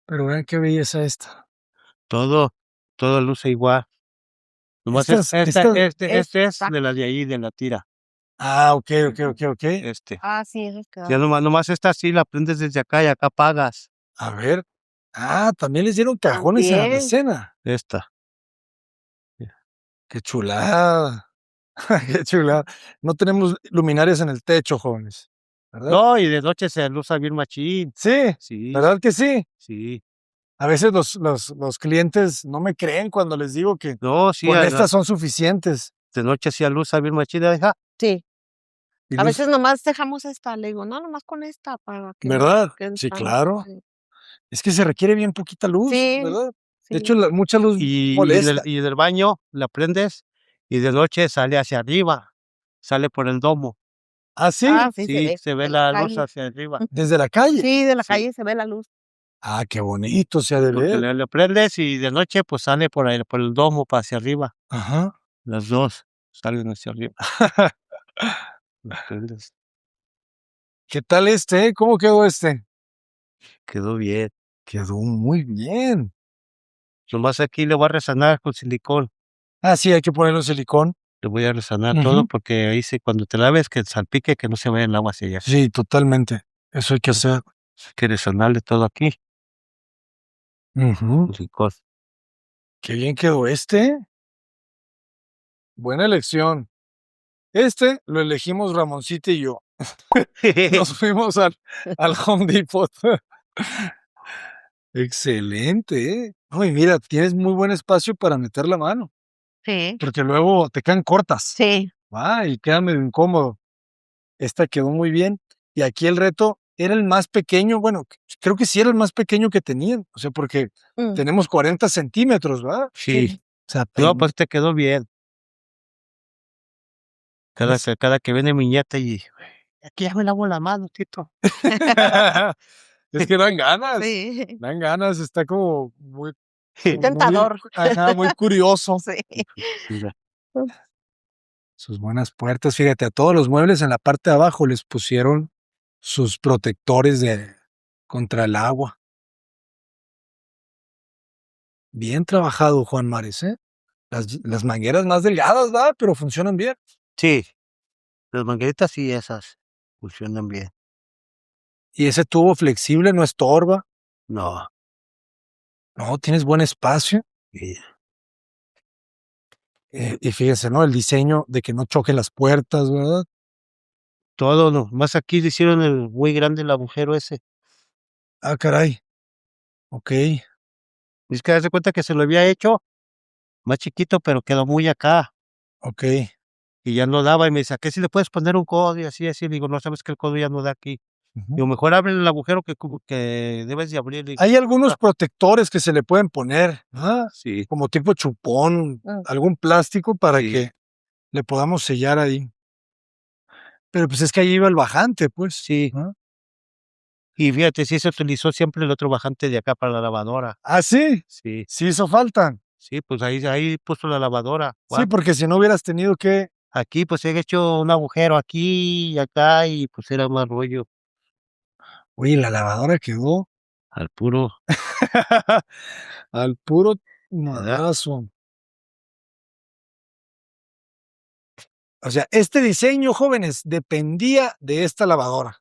Pero vean qué belleza esta. Todo luce igual. Nomás Estas, este es Exacto. de la de ahí, de la tira. ah, ok. Ah, sí, esas Ya quedaron. nomás esta sí la prendes desde acá y acá pagas. A ver. Ah, también les dieron cajones en la También. alacena. Esta. Qué chulada. Qué chulada. No tenemos luminarias en el techo, jóvenes. ¿Verdad? No, y de noche se luza bien machín. Sí, Sí, ¿verdad que sí? sí. A veces los clientes no me creen cuando les digo que No, sí, con estas son suficientes. de noche sí aluza bien machín. Deja. Sí. Y A luz- veces nomás dejamos esta, le digo, no, nomás con esta para que ¿Verdad? queden Sí, tan- claro. sí. Es que se requiere bien poquita luz, Sí, ¿verdad? sí. De hecho, mucha luz molesta. Y en el baño la prendes y de noche sale hacia arriba. Sale por el domo. ¿Ah, sí? Ah, sí, Sí, se ve de la luz calle. hacia arriba. Desde la calle. Sí, de la Sí. calle se ve la luz. Ah, qué bonito se ha de Porque ver. le prendes y de noche pues sale por ahí, por el domo para hacia arriba. Ajá. Las dos salen hacia arriba. Las prendes. ¿Qué tal este? ¿Cómo quedó este? Quedó bien. Quedó muy bien. Nomás aquí le voy a resanar con silicón. Ah, sí, hay que ponerle silicón. Le voy a resanar Ujú. todo porque ahí cuando te laves que salpique, que no se vaya el agua hacia allá. Sí, totalmente. Eso hay que hacer. Hay que resanarle todo aquí. Ujú. Con silicón. Qué bien quedó este. Buena elección. Este lo elegimos Ramoncito y yo. Nos fuimos al Home Depot. Excelente, ¿eh? Ay, mira, tienes muy buen espacio para meter la mano. Sí, porque luego te quedan cortas, sí. ¿va? Y queda medio incómodo. Esta quedó muy bien. Y aquí el reto era el más pequeño, bueno, creo que sí era el más pequeño que tenían, o sea, porque Mm, tenemos 40 centímetros, ¿verdad? Sí. sí. O sea, No, pues te quedó bien. Pues- Cada que viene mi nieta y aquí ya me lavo la mano, Tito. es que dan ganas, Sí. dan ganas, está como muy, Muy tentador. ajá, muy curioso. Sí. Mira, Sus buenas puertas, fíjate, a todos los muebles en la parte de abajo les pusieron sus protectores contra el agua. Bien trabajado, Juan Mares, ¿eh? Las mangueras más delgadas, ¿verdad? Pero funcionan bien. sí, las mangueritas sí, esas funcionan bien. Y ese tubo flexible no estorba. No, No, tienes buen espacio. sí. Y fíjese, ¿no? El diseño de que no choquen las puertas, ¿verdad? Todo, no. Más aquí le hicieron muy grande el agujero ese. Ah, caray. Ok, Es que haz de cuenta que se lo había hecho más chiquito, pero quedó muy acá. ok. Y ya no daba. Y me dice, ¿a qué si le puedes poner un codo? Y así, así. Le digo, no, sabes que el codo ya no da aquí. Ujú. Digo, mejor abre el agujero que debes de abrir. Le digo, Hay algunos protectores que se le pueden poner, ¿ah? sí, Como tipo chupón, Mm. algún plástico para Sí. que le podamos sellar ahí. Pero pues es que ahí iba el bajante, pues. sí. ¿Ah? Y fíjate, sí se utilizó siempre el otro bajante de acá para la lavadora. Ah, sí, Sí, sí hizo falta. sí, pues ahí puso la lavadora. Sí, Guau. porque si no hubieras tenido que. Aquí pues he hecho un agujero aquí y acá y pues era más rollo Oye, la lavadora quedó al puro, al puro ¿verdad? madrazo. O sea, este diseño, jóvenes, dependía de esta lavadora.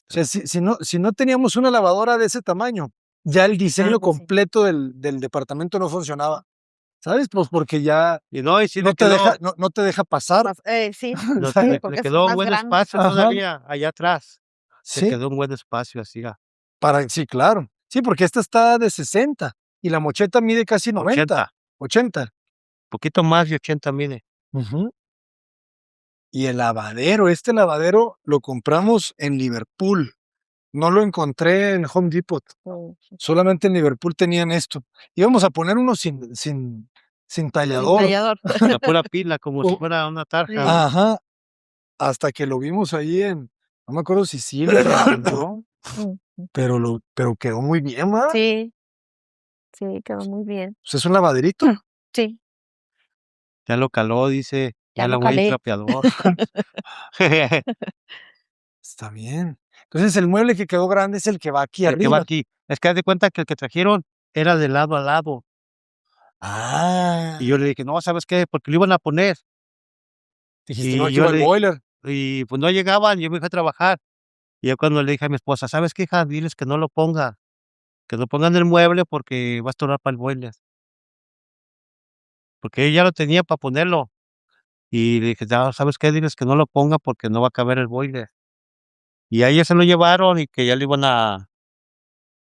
O sea, si no teníamos una lavadora de ese tamaño, ya el diseño pues sí. completo del departamento no funcionaba. ¿Sabes? Pues porque ya Y no, y sí no le te quedó, deja, no te deja pasar. Más, sí, no, ¿sabes? le porque es quedó un más buen grande. espacio Ajá. todavía allá atrás. Le Sí, quedó un buen espacio así, sí, claro. Sí, porque esta está de 60 y la mocheta mide casi 90, 80, 80. poquito más de 80 mide. Ujú. Y el lavadero, este lavadero lo compramos en Liverpool. No lo encontré en Home Depot. Mm, Solamente en Liverpool tenían esto. Íbamos a poner uno sin sin tallador. tallador. La pura pila, como si O- fuera una tarja. Sí. Ajá. Hasta que lo vimos ahí no me acuerdo si Silvia lo encontró, Mm, pero quedó muy bien, ¿verdad? Sí, sí, quedó muy bien. Pues es un lavaderito. Sí, Ya lo caló, dice, ya ya lo la voy a calé. trapeador. Está bien. Entonces el mueble que quedó grande es el que va aquí El que va arriba. aquí. Es que haz de cuenta que el que trajeron era de lado a lado. Ah. Y yo le dije, no, ¿sabes qué? Porque lo iban a poner. Dijiste, no, Y aquí yo va el le boiler. y pues no llegaban, yo me fui a trabajar. Y yo cuando le dije a mi esposa, ¿sabes qué, hija? Diles que no lo ponga, que lo pongan en el mueble porque va a estorbar para el boiler. Porque ella ya lo tenía para ponerlo. Y le dije, ya, ¿sabes qué? Diles que no lo ponga porque no va a caber el boiler. Y a ella se lo llevaron y que ya lo iban a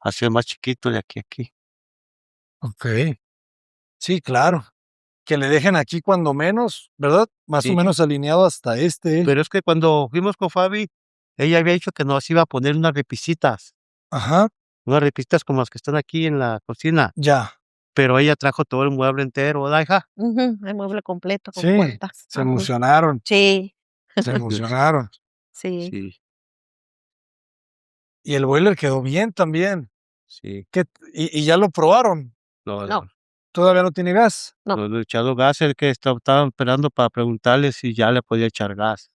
hacer más chiquito de aquí a aquí. Ok. Sí, claro. Que le dejen aquí cuando menos, ¿verdad? Más o Sí. menos alineado hasta este. Pero es que cuando fuimos con Fabi, ella había dicho que nos iba a poner Ajá, unas repisitas como las que están aquí en la cocina. ya. Pero ella trajo todo el mueble entero, ¿verdad, hija? Ujú, el mueble completo con Sí, puertas. se Ajá. emocionaron, Sí, se emocionaron. sí. Sí, Y el boiler quedó bien también. sí. Y ya lo probaron. No, No. Todavía no tiene gas. No. no le he echado gas, el que estaba esperando para preguntarle si ya le podía echar gas.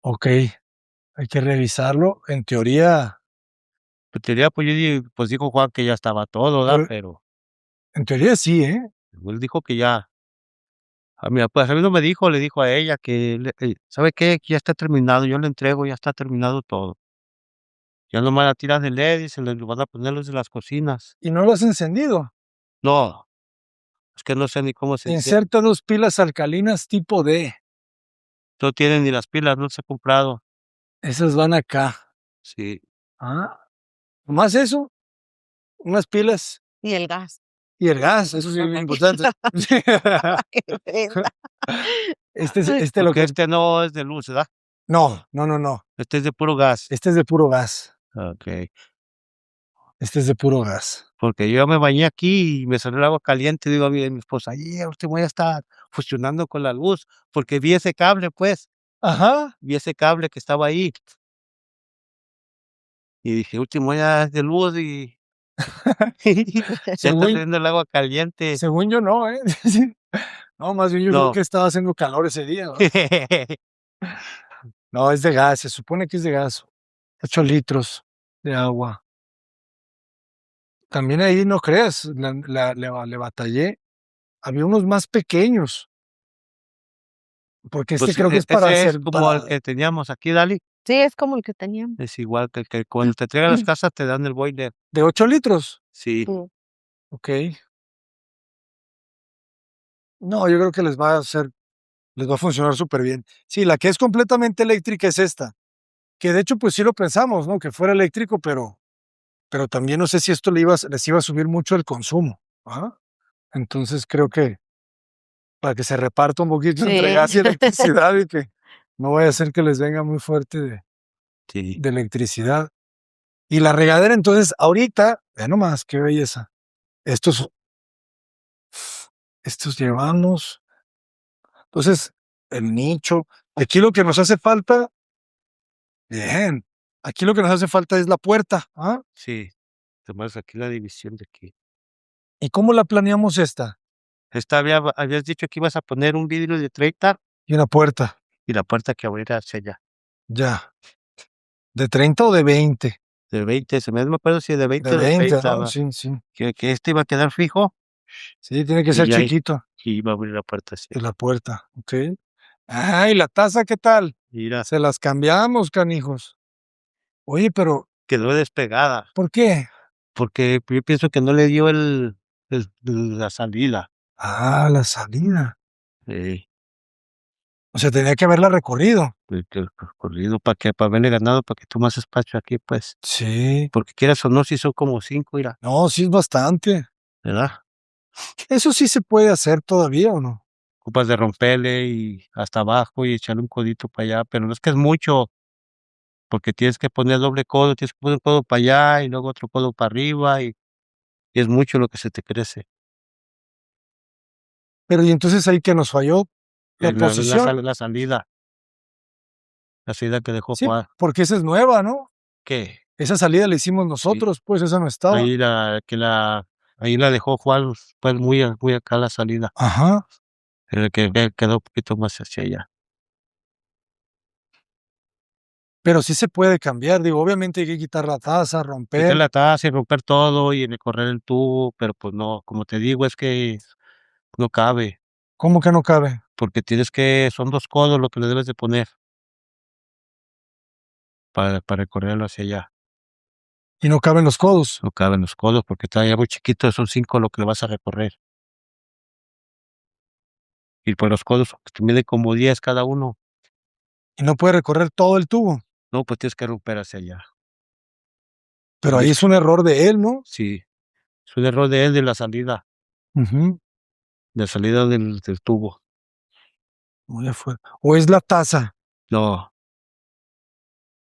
Ok, hay que revisarlo. En teoría, Pues tenía, pues, pues dijo Juan que ya estaba todo, ¿verdad? pero Pero en teoría sí, ¿eh? él dijo que ya. Pues a mí no me dijo, le dijo a ella que, ¿sabe qué? Que ya está terminado, yo le entrego, ya está terminado todo. Ya nomás la tiras de LED y se le van a poner los de las cocinas. Y no lo has encendido. No, es que no sé ni cómo se enciende. Inserta 2 pilas alcalinas tipo D. No tienen ni las pilas, no se ha comprado. Esas van acá. Sí, Ah, nomás eso, unas pilas. Y el gas. Y el gas, eso sí es bien importante. Qué pena. Lo Porque que este no es de luz, ¿verdad? no, no, no, no. Este es de puro gas. Este es de puro gas. Okey. Este es de puro gas. Porque yo me bañé aquí y me salió el agua caliente, digo a mi esposa: "Ay, este güey ya está fusionando con la luz", porque vi ese cable, pues, Ajá. vi ese cable que estaba ahí. Y dije: "Último ya es de luz y ya está Según saliendo el agua caliente". según yo no, ¿eh? Sí. No, más bien yo creo No. que estaba haciendo calor ese día, ¿no? No, es de gas, se supone que es de gas. 8 litros de agua. También ahí no creas, le batallé. Había unos más pequeños, porque Pues creo que es para ese es hacer como el para que teníamos aquí, Dali, Sí, es como el que teníamos. es igual que el que cuando te entregan las casas te dan el boiler. ¿de 8 litros? Sí, Sí. Okey. No, yo creo que les va a funcionar súper bien. Sí, la que es completamente eléctrica es esta, que de hecho, pues sí lo pensamos, ¿no? Que fuera eléctrico, pero también no sé si esto les iba a subir mucho el consumo. Ajá. Entonces, creo que para que se reparta un poquito entre Sí. gas y electricidad y que no vaya a ser que les venga muy fuerte sí, de electricidad. Y la regadera, entonces, ahorita, ve nomás, qué belleza. Estos estos llevamos. Entonces, el nicho. Aquí lo que nos hace falta bien, aquí lo que nos hace falta es la puerta, ¿ah? sí. Tomás aquí la división de aquí. ¿Y cómo la planeamos esta? Esta habías dicho que ibas a poner un vidrio de 30 Y una puerta, y la puerta que abriera hacia allá. ya. ¿De 30 o de 20? De 20, se me acuerdo si de 20 De o de 20, 30 ¿no? va. Sí, sí. Que este iba a quedar fijo Sí, tiene que y ser ya ahí chiquito. y iba a abrir la puerta así. Y la puerta, okey. Ah, ¿y la taza qué tal? Mira, Se las cambiamos, canijos. Oye, pero, quedó despegada, ¿por qué? porque yo pienso que no le dio la salida. Ah, la salida. Eh, O sea, tenía que haberla recorrido. que el recorrido para haberle ganado, para que tú más espacio aquí, pues, Sí. porque quieras o no, si son como 5 mira, No, sí es bastante. ¿verdad? ¿Eso sí se puede hacer todavía o no? Ocupas de romperle y hasta abajo y echarle un codito para allá, pero no es que es mucho, porque tienes que poner doble codo, tienes que poner un codo para allá y luego otro codo para arriba y es mucho lo que se te crece. Pero, ¿y entonces ahí qué nos falló? ¿La posición? La salida que dejó Sí, Juan. porque esa es nueva, ¿no? ¿Qué? Esa salida la hicimos Sí, nosotros, pues, esa no estaba. ahí ahí la dejó Juan, pues muy acá la salida, Ajá. el que quedó un poquito más hacia allá. Pero sí se puede cambiar, digo, obviamente hay que quitar la taza, Quitar romper. la taza y romper todo y recorrer el tubo, pero pues no, como te digo, es que no cabe, ¿Cómo que no cabe? porque son 2 codos lo que le debes de poner para recorrerlo hacia allá. Y no caben los codos. No caben los codos porque está ya muy chiquito, son 5 lo que le vas a recorrer. Y por los codos te miden como 10 cada uno. Y no puede recorrer todo el tubo. No, pues tienes que romper hacia allá. Pero ahí Tienes es un error de él, ¿no? Sí, es un error de él Ujú. de la salida del tubo. Muy afuera. O es la taza. No,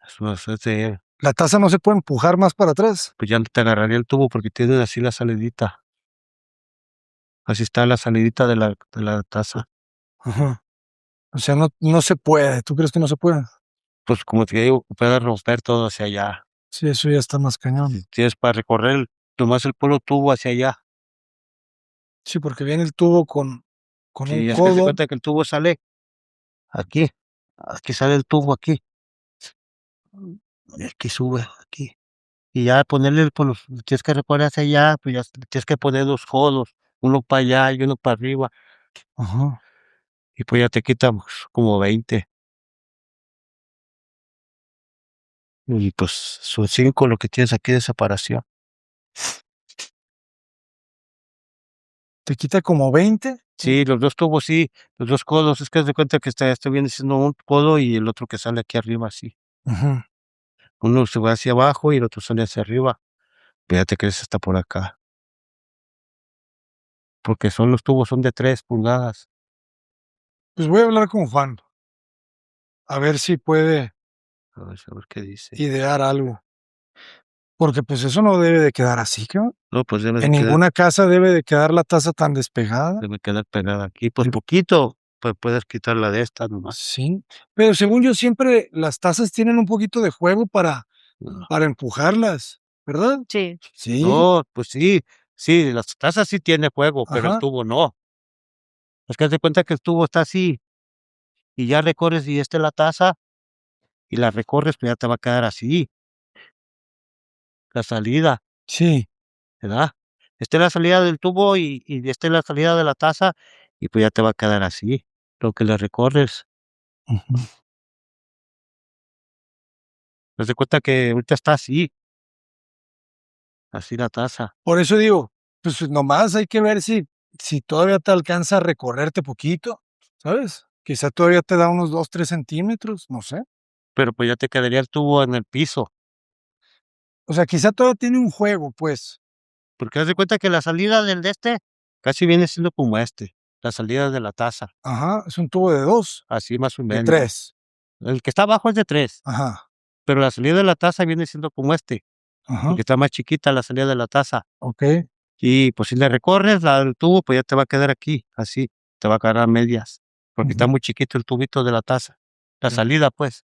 es de él. La taza no se puede empujar más para atrás. Pues ya no te agarraría el tubo porque tiene así la salidita. Así está la salidita de la taza. Ajá. O sea, no se puede. ¿Tú crees que no se puede? Pues como te digo, puedes romper todo hacia allá. Sí, eso ya está más cañón. Tienes para recorrer nomás el puro tubo hacia allá. Sí, porque viene el tubo con un Sí, es que haz de codo. cuenta que el tubo sale aquí. Aquí sale el tubo aquí. Y aquí sube, aquí. Y ya ponerle, tienes que recorrer hacia allá, pues ya tienes que poner 2 codos, uno para allá y uno para arriba. Ajá. Y pues ya te quita como 20. Y pues son 5 lo que tienes aquí de separación. Te quita como 20. Sí, los 2 tubos sí, los 2 codos, es que haz de cuenta que este viene siendo un codo y el otro que sale aquí arriba así. Ujú. Uno se va hacia abajo y el otro sale hacia arriba. Pero ya te creces hasta por acá. porque los tubos son de 3 pulgadas. Pues voy a hablar con Juan. A ver si puede A ver qué dice. idear algo. Porque pues eso no debe de quedar así, cabrón. No, pues debe En ninguna casa debe de quedar la taza tan despegada. debe quedar pegada aquí. Pues poquito, pues puedes quitarla de esta nomás. Sí, pero según yo siempre las tazas tienen un poquito de juego para No. empujarlas, ¿verdad? Sí. Sí. No, pues sí, las tazas sí tiene juego, pero el Ajá. tubo no. Es que haz de cuenta que el tubo está así, y ya recorres y esta es la taza, y la recorres, pues ya te va a quedar así, la salida, Sí. ¿verdad? Esta es la salida del tubo y esta es la salida de la taza, y pues ya te va a quedar así, lo que le recorres. Ujú. Haz de cuenta que ahorita está así la taza. Por eso digo, pues nomás hay que ver si todavía te alcanza a recorrerte poquito, ¿sabes? Quizá todavía te da unos 2, 3 centímetros, no sé. Pero pues ya te quedaría el tubo en el piso, O sea, quizá todavía tiene un juego, pues. porque haz de cuenta que la salida del de este casi viene siendo como la salida de la taza, Ajá, es un tubo de 2, así más o de menos. 3. El que está abajo es de 3, Ajá, pero la salida de la taza viene siendo como ajá, porque está más chiquita la salida de la taza. okey. Y pues si le recorres el tubo, pues ya te va a quedar aquí, así, te va a quedar a medias, porque está Ujú. muy chiquito el tubito de la taza. La Ya. salida, pues,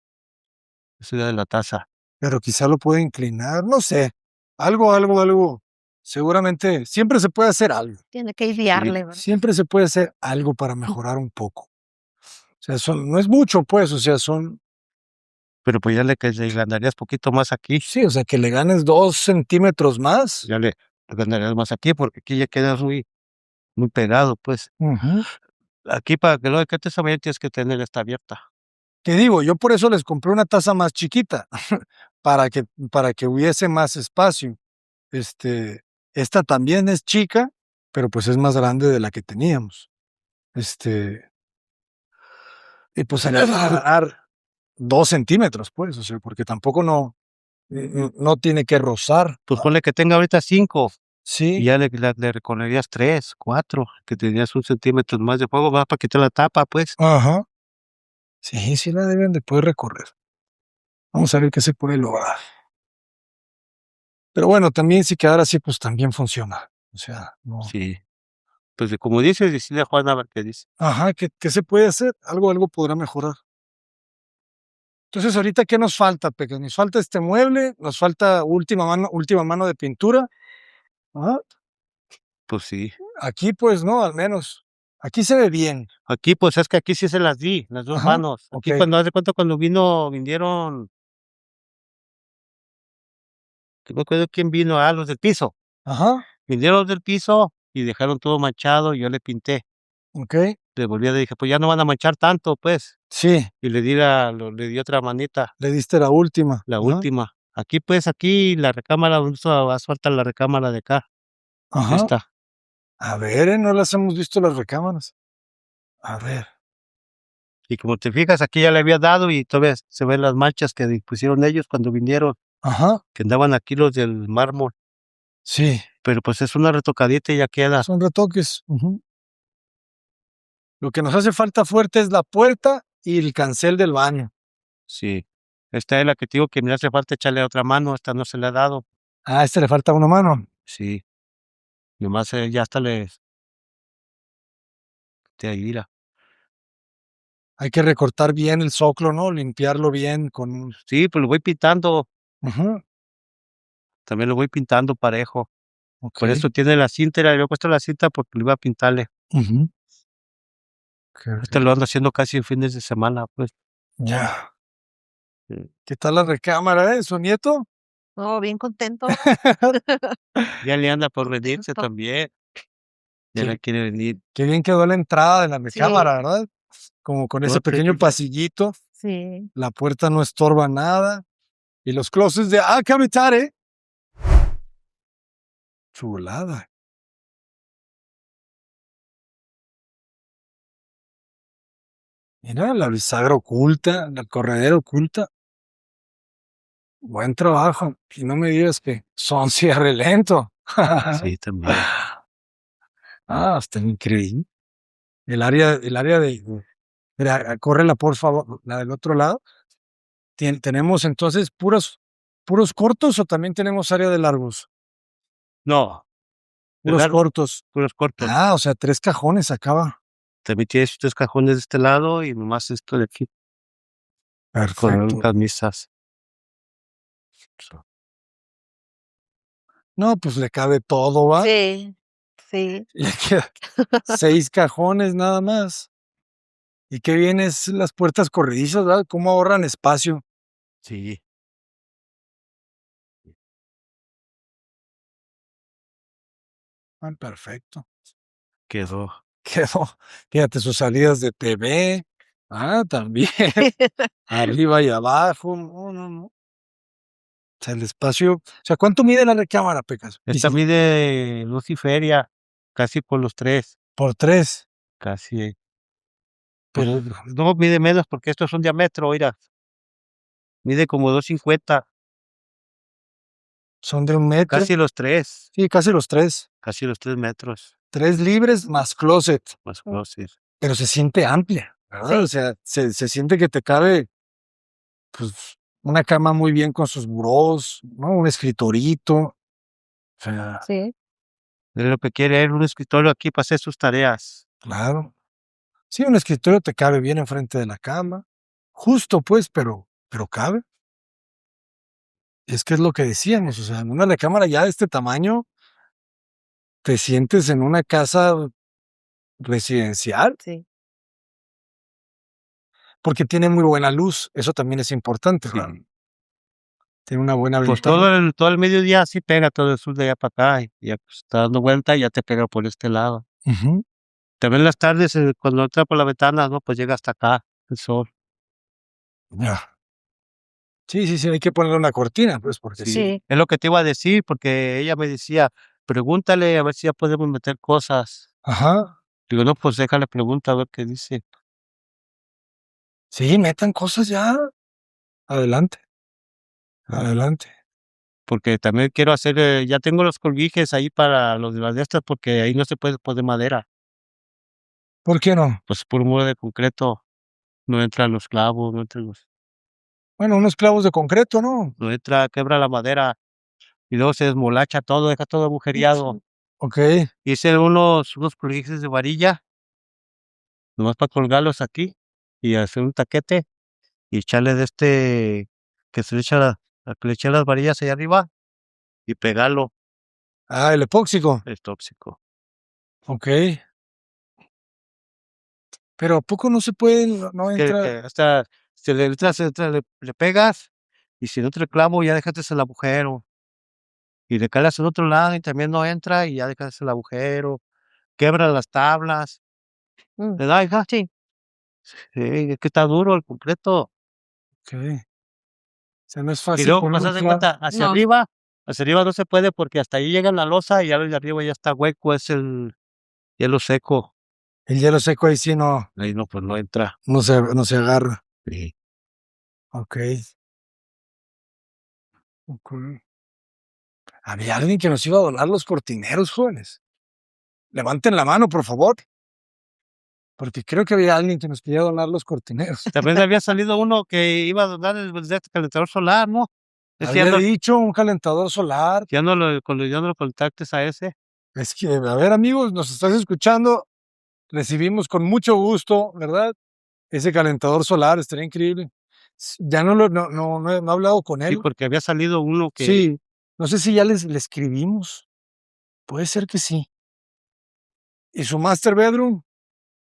la salida de la taza. Pero quizá lo puede inclinar, no sé. Algo. Seguramente siempre se puede hacer algo. Tiene que idearle, ¿verdad? Siempre se puede hacer algo para mejorar un poco. O sea, no es mucho, pues, o sea, Pero pues ya le ganarías poquito más aquí, sí, o sea, que le ganes 2 centímetros más. ya le ganarías más aquí, porque aquí ya quedas muy pegado, pues. Ujú. Aquí para que lo decates también tienes que tener esta abierta. Te digo, yo por eso les compré una taza más chiquita, para que hubiese más espacio. Este, esta también es chica, pero pues es más grande de la que teníamos. Y pues se le va a ganar 2 centímetros, pues, o sea, porque tampoco no tiene que rozar. Pues ponle que tenga ahorita 5 y Sí, ya le recorrerías 3, 4, que tenías 1 centímetro más de fuego, va para quitar la tapa, pues. ajá. Sí, la deben de poder recorrer. Vamos a ver qué se puede lograr. Pero bueno, también si quedara así, pues también funciona. O sea, no. Sí. Pues como dices, decirle a Juan a ver qué dice. Ajá, ¿qué se puede hacer? Algo podrá mejorar. Entonces, ahorita, ¿qué nos falta, Peque? Nos falta este mueble, nos falta última mano de pintura. Ajá. Pues sí. Aquí, pues, no, al menos. Aquí se ve bien. Aquí, pues es que aquí sí se las di, las 2 Ajá, manos. Aquí okey. cuando haz de cuenta cuando vinieron, que no me acuerdo quién vino, los del piso. Ajá, Vinieron los del piso y dejaron todo manchado, y yo le pinté. okey. Le dije: "Pues ya no van a manchar tanto, pues". Sí, Y le di otra manita, le diste la última. la Ajá, última. Aquí, pues, aquí la recámara donde falta la recámara de acá, ajá. esta. A ver, no las hemos visto las recámaras. A ver. Y como te fijas, aquí ya le había dado y todavía se ven las manchas que pusieron ellos cuando vinieron, Ajá, que andaban aquí los del mármol. sí, Pero, pues, es una retocadita y ya queda. son retoques. Ujú. Lo que nos hace falta fuerte es la puerta y el cancel del baño. Sí. Esta es la que te digo que me hace falta echarle otra mano, esta no se le ha dado. A este le falta una mano. Sí, nomás, ya hasta te mira. Hay que recortar bien el zoclo, ¿no? Limpiarlo bien con un Sí, pues lo voy pintando, ujú, también lo voy pintando parejo. Por okey. eso tiene la cinta, le había puesto la cinta porque lo iba a pintarle. Ujú. Este lo ando haciendo casi en fines de semana, pues. Ya. Sí. ¿Qué tal la recámara, su nieto? Oh, bien contento. Ya le anda por venirse Contento. también, ya Qué le quiere venir. qué bien quedó la entrada de la Sí, recámara, ¿verdad? Como con ese Fíjate, pequeño pasillito, sí. la puerta no estorba nada, y los closets de Kabetare. Chulada. Mira, la bisagra oculta, la corredera oculta. Buen trabajo. Y no me digas que son cierre lento. sí, también. Está increíble. El área mira, córrela, por favor, la del otro lado. ¿Tenemos entonces puros cortos o también tenemos área de largos? No, de Puros largo, cortos. puros cortos. O sea, 3 cajones acaba. También tienes 3 cajones de este lado y nomás esto de aquí con Perfecto. camisas. No, pues le cabe todo, ¿va? Sí, sí. Le queda 6 cajones nada más. ¿Y qué bien es las puertas corredizas, verdad? ¿Cómo ahorran espacio? Sí, Perfecto. quedó. Quedó. Fíjate, sus salidas de TV. También. Arriba y abajo. No. O sea, el espacio. O sea, ¿cuánto mide la recámara, Pecas? Esta mide luz y feria, casi por los 3, Por 3. casi. Pero No, mide menos porque esto es un diámetro, mira. Mide como 2.50, son de 1 metro. casi los 3, Sí, casi los 3. casi los 3 metros, 3 libres más closet. más closet. Pero se siente amplia, ¿verdad? Sí. O sea, se siente que te cabe, pues, una cama muy bien con sus burós, ¿no? Un escritorito. O sea, Sí. Es lo que quiere él, un escritorio aquí para hacer sus tareas. claro. Sí, un escritorio te cabe bien enfrente de la cama. Justo, pues, pero cabe. Es que es lo que decíamos, o sea, en una recámara ya de este tamaño, te sientes en una casa residencial, Sí. porque tiene muy buena luz. Eso también es importante, Sí. ¿verdad? Tiene una buena Pues ventana. todo el mediodía así pega todo el sur de allá para acá y ya pues, está dando vuelta y ya te pega por este lado. Ujú. También en las tardes, cuando entra por la ventana, ¿no? Pues llega hasta acá el sol. Ya. Sí, hay que ponerle una cortina, pues, porque Sí. sí. Es lo que te iba a decir, porque ella me decía, pregúntale a ver si ya podemos meter cosas. Ajá. Digo, no, pues déjale pregunta a ver qué dice. Sí, metan cosas ya. Adelante. Adelante. Porque también quiero hacer, ya tengo los colguijes ahí para los de las de estas, porque ahí no se puede poner madera. ¿Por qué no? Pues por muro de concreto, no entran los clavos, Bueno, unos clavos de concreto, ¿no? no entra, quebra la madera y luego se desmolacha todo, deja todo agujereado. Okey. Hice unos colguijes de varilla, nomás para colgarlos aquí y hacer un taquete y echarle de este que se le echa que le eché las varillas allá arriba y pegarlo, El epóxico. es tóxico. Okey. Pero, ¿a poco no se puede, no Que entra? hasta le pegas y si no entra el clavo ya dejaste el agujero. Y le calas al otro lado y también no entra y ya dejas el agujero, quebra las tablas, Mm. ¿verdad, hija? Sí. Sí, es que está duro el concreto. Okey. O sea, no es Y fácil luego, poner pues, un haz de clavo. cuenta, No. hacia arriba no se puede porque hasta ahí llega la losa y ya lo de arriba ya está hueco, es el hielo seco. El hielo seco ahí sí no Ahí no, pues no entra. no se agarra. Sí. Okey. Okey. Había alguien que nos iba a donar los cortineros, jóvenes. Levanten la mano, por favor, porque creo que había alguien que nos quería donar los cortineros. También había salido uno que iba a donar el de este calentador solar, ¿no? Ese Había dicho un calentador solar. ya no lo contactes a ese. Es que, a ver, amigos, nos estás escuchando, recibimos con mucho gusto, ¿verdad? Ese calentador solar, estaría increíble. Ya no he hablado con Sí, él. porque había salido uno que Sí, no sé si ya le escribimos. Puede ser que sí. ¿Y su master bedroom?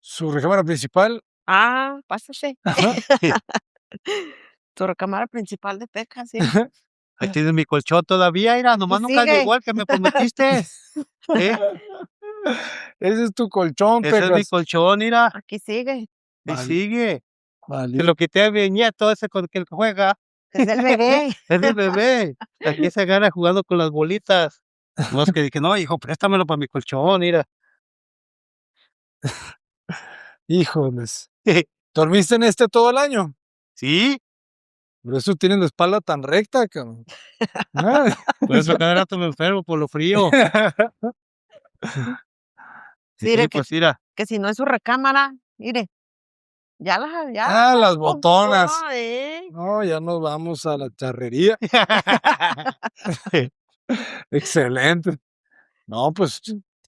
¿Su recámara principal? Pásase. Ajá. Tu recámara principal de Pecas, sí. ahí tienes mi colchón todavía, mira, Aquí nomás nunca sigue. llegó el que me prometiste. ¿Eh? Ese es tu colchón, Ese es mi Pecas. colchón, mira, Aquí sigue. ahí Vale, sigue. vale. Se lo quité a mi nieto, ese con el que juega. Es el bebé. Es mi bebé. Aquí se agarra jugando con las bolitas. Nomás que dije, no, hijo, préstamelo para mi colchón, mira. Híjoles. ¿Dormiste en este todo el año? Sí, Por eso tienes la espalda tan recta, cabrón. Ah. por eso cada rato me enfermo por lo frío. Sí, mire pues mira, que si no es su recámara, mire, ya Ah, las botonas. compró, ¿eh? No, ya nos vamos a la charrería. Excelente. No, pues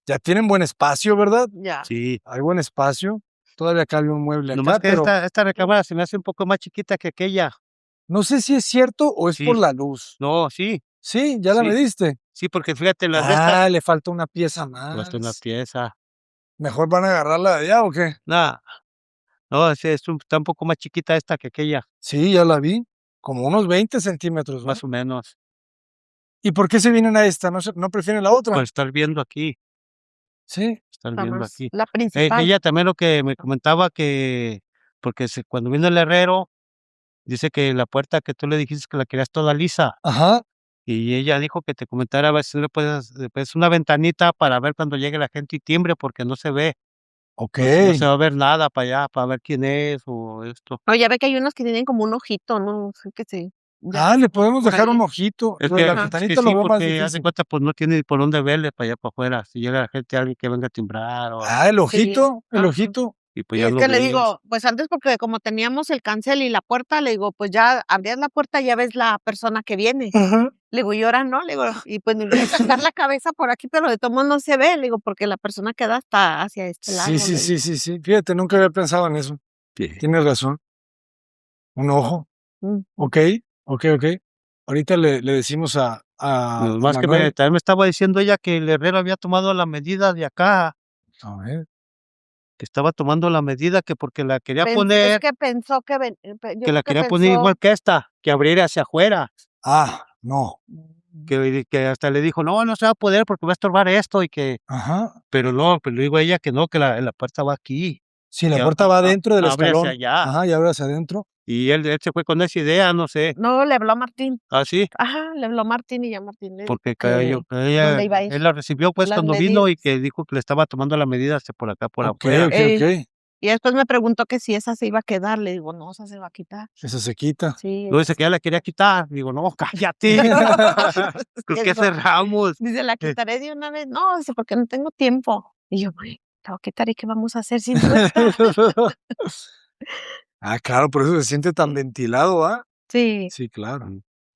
ya tienen buen espacio, ¿verdad? Ya. sí. Hay buen espacio. Todavía cabe un mueble Nomás acá, que pero esta recámara se me hace un poco más chiquita que aquella. no sé si es cierto o es por Sí. la luz. No, sí, Sí, ya la Sí. mediste. sí, porque fíjate, las de estas, Ah, le falta una pieza basta una más. pieza. ¿Mejor van a agarrarla de allá o qué? No, no, sí, está un poco más chiquita esta que aquella, Sí, ya la vi. Como unos 20 centímetros, ¿no? más o menos. ¿Y por qué se vienen a esta? ¿No prefieren la otra? Por estar viendo aquí, Sí. estar Está viendo más aquí. la principal. Ella también lo que me comentaba que, porque cuando vino el herrero, dice que la puerta que tú le dijiste que la querías toda lisa, Ajá. y ella dijo que te comentara a ver si le puedes una ventanita para ver cuando llegue la gente y timbre, porque no se ve, Ok. no se va a ver nada para allá, para ver quién es o esto. No, ya ve que hay unos que tienen como un ojito, no sé qué sí. Ah, le podemos por dejar ahí. un ojito. Es Lo de que la Ajá. es que ventanita sí, lo veo más porque haz de difícil. cuenta, pues, no tiene ni por dónde verle para allá para afuera. Si llega la gente, alguien que venga a timbrar o Ah, el ojito, el Ajá. ojito. y pues Y ya es no que le ves. digo, pues antes porque como teníamos el cancel y la puerta, le digo, pues ya abrías la puerta y ya ves la persona que viene. Ajá. Le digo, y ahora no, le digo, y pues ni voy a sacar la cabeza por aquí, pero de todos modos no se ve, le digo, porque la persona queda hasta hacia este lado. Sí, sí, le sí, digo. sí, sí. Fíjate, nunca había pensado en eso. Sí. Tienes razón. Un ojo. Mm. Ok, ok, ok. Ahorita le decimos a Nomás que Manuel. también me estaba diciendo ella que el herrero había tomado la medida de acá, A ver. que estaba tomando la medida que porque la quería Es poner, que pensó que, yo que creo la que quería poner pensó, igual que esta, que abriera hacia afuera, Ah, no. que hasta le dijo: "No, no se va a poder porque va a estorbar esto", y que Ajá. pero no, pero le digo a ella que no, que la puerta va aquí, Sí, la que puerta va dentro del abre hacia escalón. allá. Ajá, y abre hacia adentro. Y él se fue con esa idea, no sé. no, le habló a Martín. ¿Ah, sí? Ajá, le habló a Martín y ya Martín le dijo Porque que ella dónde iba a ir, él la recibió, pues, las cuando vino y medidas. que dijo que le estaba tomando la medida hacia por acá, por Ok, afuera. ok, ok. Y después me preguntó que si esa se iba a quedar, le digo, no, esa se va a quitar. Esa se quita. Sí, Luego dice que ya la quería quitar. Digo: "No, cállate, ¿con qué eso. cerramos?". Dice, la quitaré de una vez. No, dice, porque no tengo tiempo. Y yo, "Ay, te voy a quitar y qué vamos a hacer sin puerta". Ah, claro, por eso se siente tan ventilado, ¿ah? Sí, Sí, claro.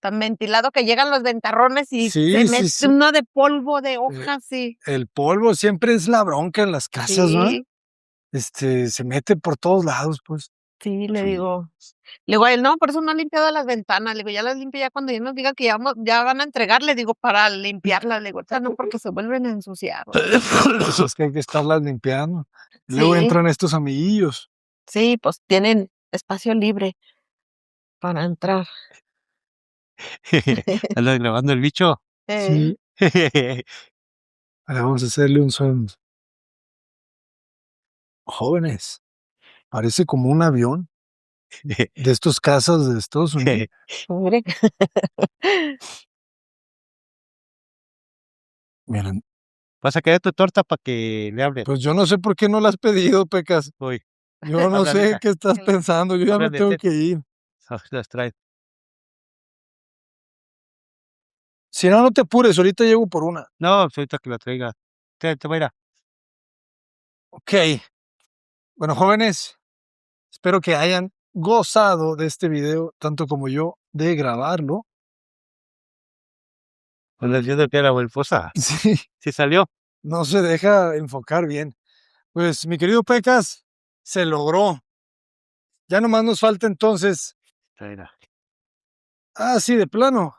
tan ventilado que llegan los ventarrones y se Sí, sí, mete sí. uno de polvo, de hojas, sí. El polvo siempre es la bronca en las casas, ¿no? Sí, Se mete por todos lados, pues. sí, le Sí. digo. Le digo a él, no, por eso no he limpiado las ventanas. Le digo, ya las limpio ya cuando ya nos digan que ya van a entregar, le digo, para limpiarlas. Le digo, "Ahorita no, porque se vuelven a ensuciar". Pues es que hay que estarlas limpiando. Luego Sí, entran estos amiguillos. sí, pues tienen espacio libre para entrar. Anda grabando el bicho. Sí. Ahora vamos a hacerle un son. Jóvenes, parece como un avión de estos casas de Estados Unidos. Mire. Miren, Vas a querer tu torta para que le hablen. pues yo no sé por qué no la has pedido, Pecas. Hoy. Yo no Habla, sé mija. qué estás pensando. Yo ya me Háblale, tengo ten. que ir. Las trae. Si no, no te apures. Ahorita llego por una. No, pues ahorita que la traiga. Te va a ir a Ok. Bueno, jóvenes, espero que hayan gozado de este video tanto como yo de grabarlo. con el Dios de piedra o el fosa. Sí, Sí salió. no se deja enfocar bien. Pues, mi querido Pecas, se logró. Ya nomás nos falta entonces. Mira. Ah, sí, de plano.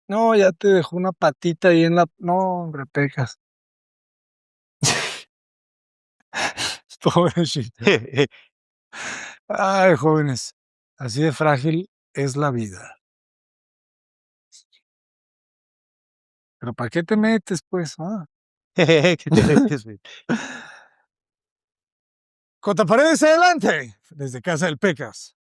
No, ya te dejó una patita ahí en la. No, hombre, Pecas. Pobrecito. Ay, jóvenes, así de frágil es la vida. Pero ¿para qué te metes, pues? Ah. ¿Qué te metes, güey? J. Paredes, adelante, desde casa del Pecas.